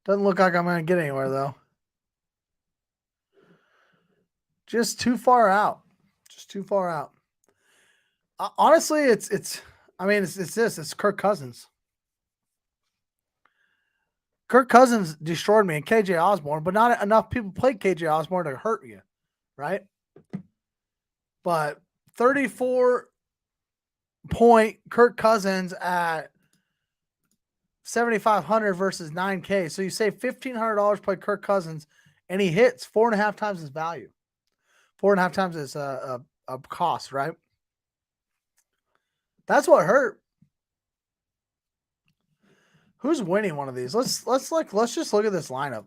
Doesn't look like I'm going to get anywhere though. Just too far out. Just too far out. Honestly, it's Kirk Cousins. Kirk Cousins destroyed me and KJ Osborne, but not enough people played KJ Osborne to hurt you, right? But 34-point Kirk Cousins at 7,500 versus 9K. So you save $1,500 play Kirk Cousins, and he hits 4.5 times his value. 4.5 times his cost, right? That's what hurt. Who's winning one of these? Let's just look at this lineup.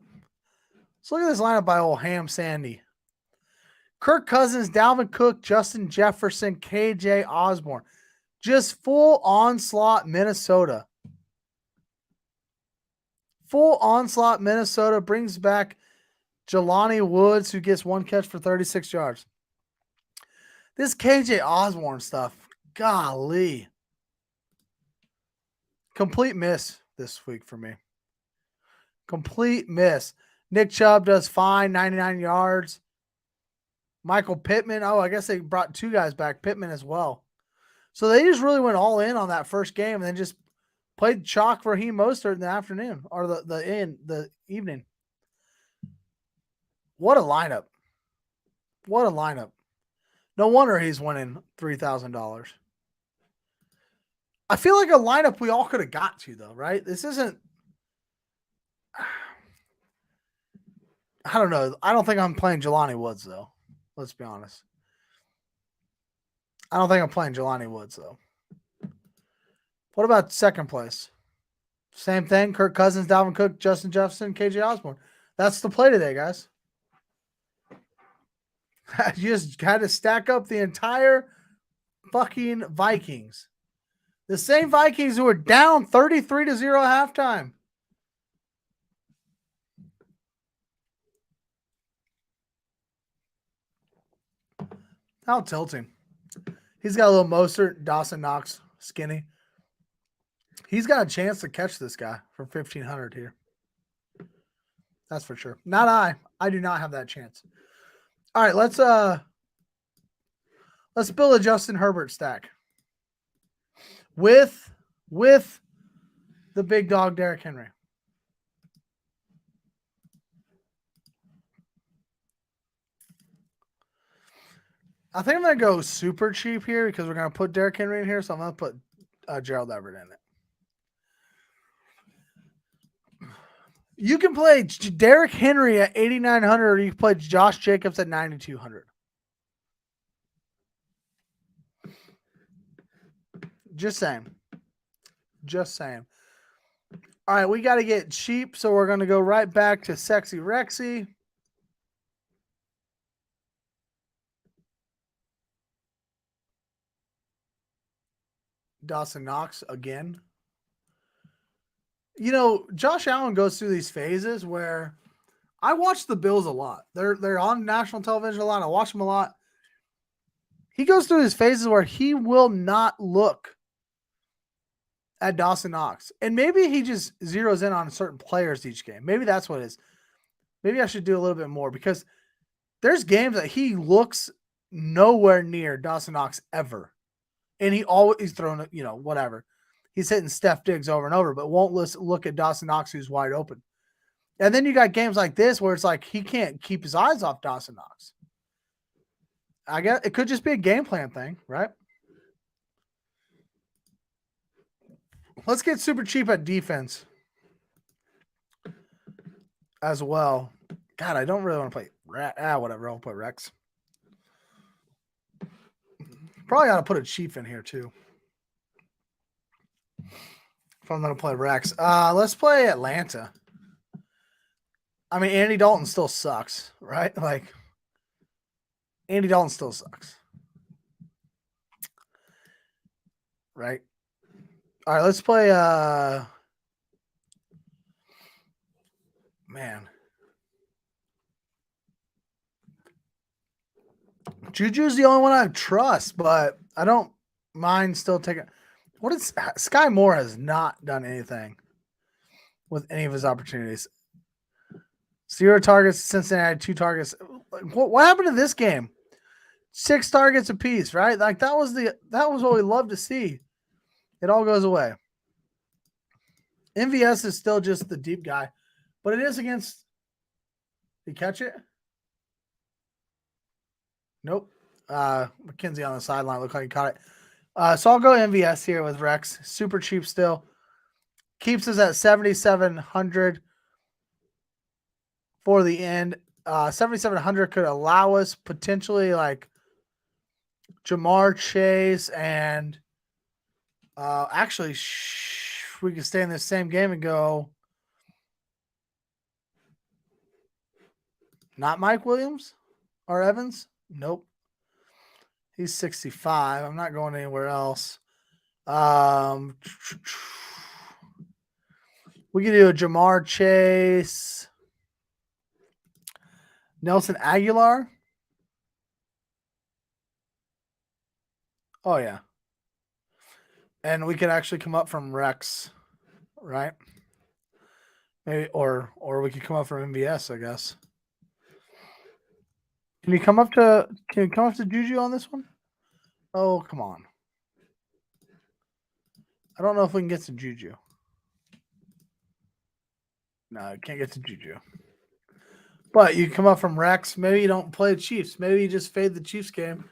Let's look at this lineup by old Ham Sandy. Kirk Cousins, Dalvin Cook, Justin Jefferson, KJ Osborne. Just full onslaught Minnesota. Full onslaught Minnesota brings back Jelani Woods, who gets one catch for 36 yards. This KJ Osborne stuff, golly. Complete miss this week for me. Complete miss. Nick Chubb does fine, 99 yards. Michael Pittman. Oh, I guess they brought two guys back, Pittman as well. So they just really went all in on that first game and then just played chalk for Raheem Mostert in the afternoon or the evening. What a lineup. What a lineup. No wonder he's winning $3,000. I feel like a lineup we all could have got to, though, right? This isn't. I don't know. I don't think I'm playing Jelani Woods, though. Let's be honest. I don't think I'm playing Jelani Woods, though. What about second place? Same thing. Kirk Cousins, Dalvin Cook, Justin Jefferson, KJ Osborne. That's the play today, guys. You just had to stack up the entire fucking Vikings. The same Vikings who were down 33-0 at halftime. How tilting. He's got a little Mostert, Dawson Knox, skinny. He's got a chance to catch this guy for 1,500 here. That's for sure. Not I. I do not have that chance. All right, let's build a Justin Herbert stack with the big dog Derrick Henry. I think I'm going to go super cheap here because we're going to put Derrick Henry in here. So I'm going to put Gerald Everett in it. You can play Derrick Henry at 8,900 or you can play Josh Jacobs at 9,200. Just saying. Just saying. All right, we got to get cheap. So we're going to go right back to Sexy Rexy. Dawson Knox again. You know, Josh Allen goes through these phases where I watch the Bills a lot. They're on national television a lot. I watch them a lot. He goes through these phases where he will not look at Dawson Knox. And maybe he just zeroes in on certain players each game. Maybe that's what it is. Maybe I should do a little bit more because there's games that he looks nowhere near Dawson Knox ever. And he always thrown, you know, whatever. He's hitting Steph Diggs over and over, but won't look at Dawson Knox who's wide open. And then you got games like this where it's like he can't keep his eyes off Dawson Knox. I guess it could just be a game plan thing, right? Let's get super cheap at defense as well. God, I don't really want to play whatever. I'll put Rex. Probably ought to put a Chief in here too. If I'm going to play Rex. Let's play Atlanta. I mean, Andy Dalton still sucks, right? Like, Andy Dalton still sucks. Right? All right, let's play man. Juju's the only one I trust, but I don't mind still taking. What is Sky Moore has not done anything with any of his opportunities. 0 targets, Cincinnati, 2 targets. What happened to this game? 6 targets apiece, right? Like that was what we love to see. It all goes away. MVS is still just the deep guy, but it is against. Did he catch it? Nope. McKenzie on the sideline looked like he caught it. So I'll go MVS here with Rex. Super cheap still. Keeps us at 7,700 for the end. 7,700 could allow us potentially like Jamar Chase and actually we could stay in this same game and go not Mike Williams or Evans. Nope. He's 65. I'm not going anywhere else. We can do a Jamar Chase. Nelson Aguilar. Oh, yeah. And we could actually come up from Rex, right? Maybe, or we could come up from MVS, I guess. Can you come up to Juju on this one? Oh, come on. I don't know if we can get to Juju. No, I can't get to Juju. But you come up from Rex. Maybe you don't play the Chiefs. Maybe you just fade the Chiefs game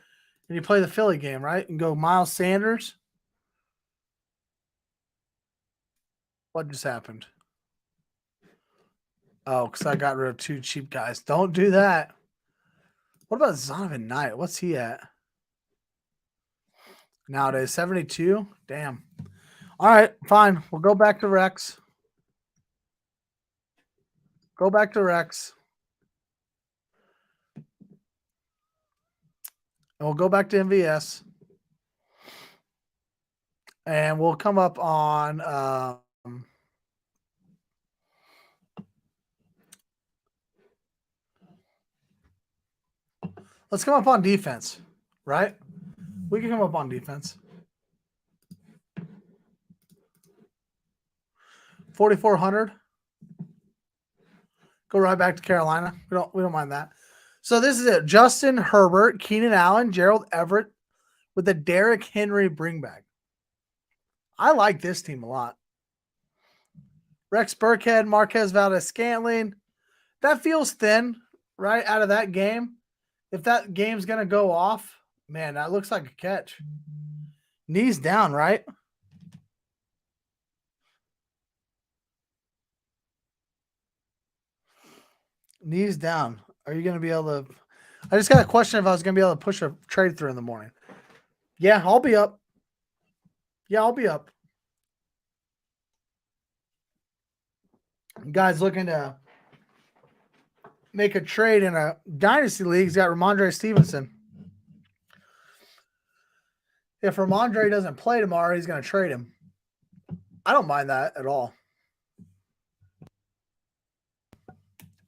and you play the Philly game, right? And go Miles Sanders. What just happened? Oh, because I got rid of 2 cheap guys. Don't do that. What about Zonovan Knight? What's he at? Nowadays, 72? Damn. All right, fine. We'll go back to Rex. Go back to Rex. And we'll go back to MVS. And we'll come up on let's come up on defense, right? We can come up on defense. 4,400. Go right back to Carolina. We don't mind that. So this is it. Justin Herbert, Keenan Allen, Gerald Everett with the Derrick Henry bringback. I like this team a lot. Rex Burkhead, Marquez Valdez-Scantling. That feels thin, right, out of that game. If that game's going to go off, man, that looks like a catch. Knees down, right? Knees down. Are you going to be able to? I just got a question if I was going to be able to push a trade through in the morning. Yeah, I'll be up. Yeah, I'll be up. Guys looking to make a trade in a dynasty league. He's got Ramondre Stevenson. If Ramondre doesn't play tomorrow, he's going to trade him. I don't mind that at all.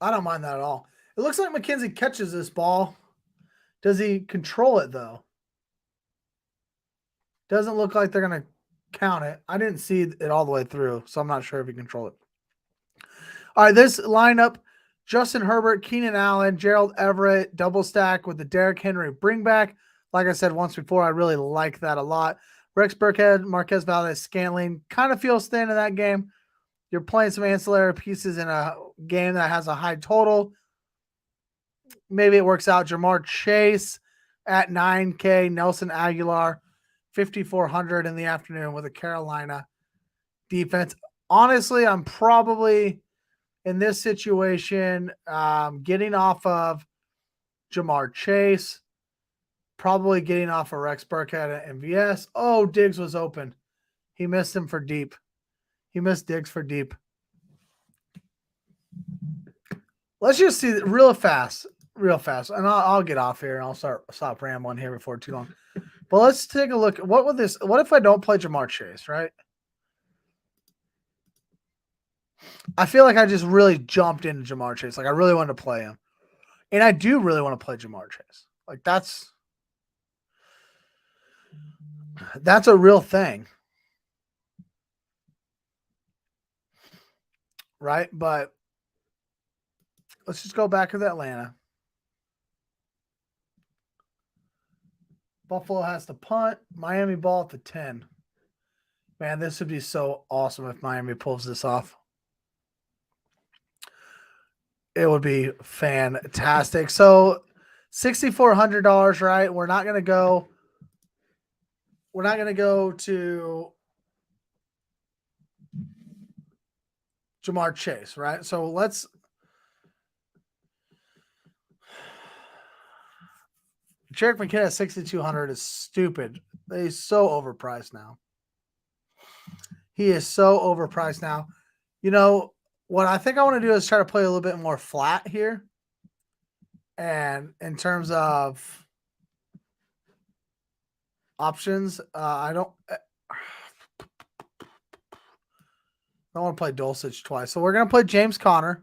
I don't mind that at all. It looks like McKenzie catches this ball. Does he control it, though? Doesn't look like they're going to count it. I didn't see it all the way through, so I'm not sure if he controlled it. All right, this lineup, Justin Herbert, Keenan Allen, Gerald Everett, double stack with the Derrick Henry bring back. Like I said once before, I really like that a lot. Rex Burkhead, Marquez Valdez-Scantling kind of feels thin in that game. You're playing some ancillary pieces in a game that has a high total. Maybe it works out. Jamar Chase at 9K, Nelson Aguilar, 5,400 in the afternoon with a Carolina defense. Honestly, I'm probably in this situation getting off of Jamar Chase, probably getting off of Rex Burkhead at MVS. Oh, Diggs was open. He missed him for deep. He missed Diggs for deep. Let's just see real fast. And I'll get off here and I'll stop rambling here before too long. But let's take a look. What if I don't play Jamar Chase, right? I feel like I just really jumped into Jamar Chase. Like I really wanted to play him. And I do really want to play Jamar Chase. Like that's a real thing. Right? But let's just go back to Atlanta. Buffalo has to punt. Miami ball at the 10. Man, this would be so awesome if Miami pulls this off. It would be fantastic. So $6,400, right? We're not gonna go to Jamar Chase, right? So let's Jerick McKinnon at 6,200 is stupid. He's so overpriced now. He is so overpriced now. You know, what I think I want to do is try to play a little bit more flat here. And in terms of options, I don't want to play Dulcich twice. So we're going to play James Conner.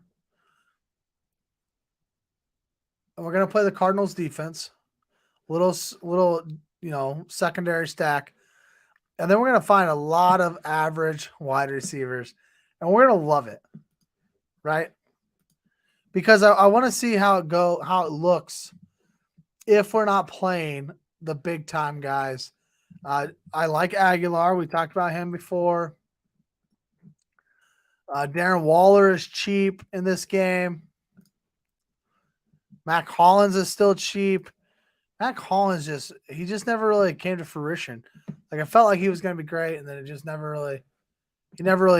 And we're going to play the Cardinals defense. Little, secondary stack. And then we're going to find a lot of average wide receivers. And we're going to love it. Right? Because I want to see how it looks if we're not playing the big time guys. I like Aguilar. We talked about him before. Darren Waller is cheap in this game. Mac Hollins is still cheap. Mac Hollins just never really came to fruition. Like I felt like he was going to be great, and then he never really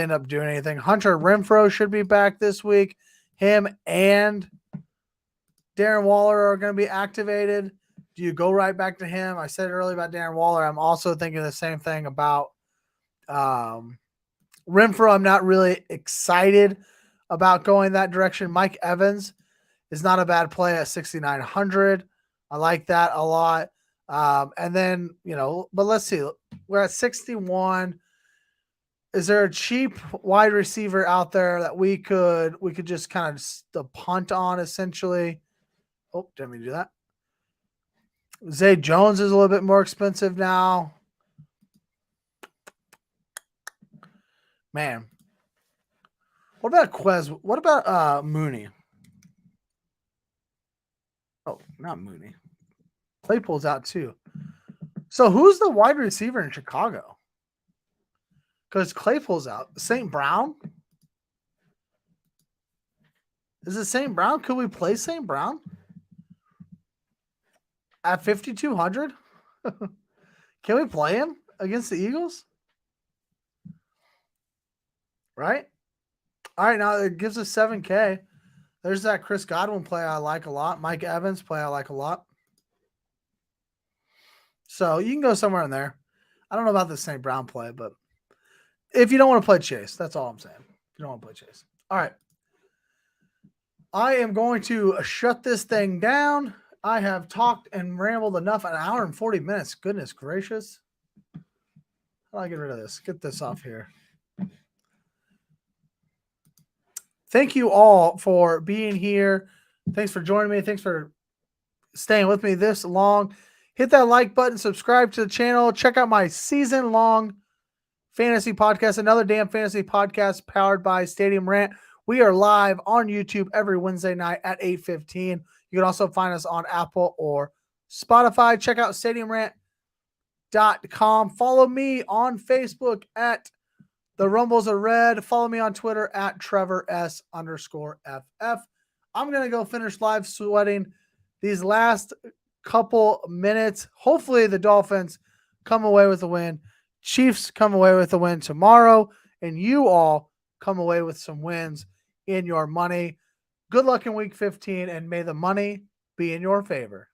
ended up doing anything. Hunter Renfrow should be back this week. Him and Darren Waller are going to be activated. Do you go right back to him? I said earlier about Darren Waller. I'm also thinking the same thing about Renfrow. I'm not really excited about going that direction. Mike Evans is not a bad play at 6,900. I like that a lot. And then, but let's see. We're at 61. Is there a cheap wide receiver out there that we could just kind of punt on essentially? Oh, didn't mean to do that. Zay Jones is a little bit more expensive now. Man. What about Quez? What about Mooney? Oh, not Mooney. Claypool's out too. So who's the wide receiver in Chicago? Because Claypool's out. St. Brown? Is it St. Brown? Could we play St. Brown? At 5,200? Can we play him against the Eagles? Right? All right, now it gives us 7K. There's that Chris Godwin play I like a lot. Mike Evans play I like a lot. So you can go somewhere in there. I don't know about the St. Brown play, but if you don't want to play Chase, that's all I'm saying. If you don't want to play Chase. All right. I am going to shut this thing down. I have talked and rambled enough. An hour and 40 minutes. Goodness gracious. How do I get rid of this? Get this off here. Thank you all for being here. Thanks for joining me. Thanks for staying with me this long. Hit that like button. Subscribe to the channel. Check out my season-long fantasy podcast, Another Damn Fantasy Podcast powered by Stadium Rant. We are live on YouTube every Wednesday night at 8:15. You can also find us on Apple or Spotify. Check out stadiumrant.com. Follow me on Facebook at The Rumbles Are Red. Follow me on Twitter at TrevorS_FF. I'm going to go finish live sweating these last couple minutes. Hopefully the Dolphins come away with a win. Chiefs come away with a win tomorrow, and you all come away with some wins in your money. Good luck in week 15, and may the money be in your favor.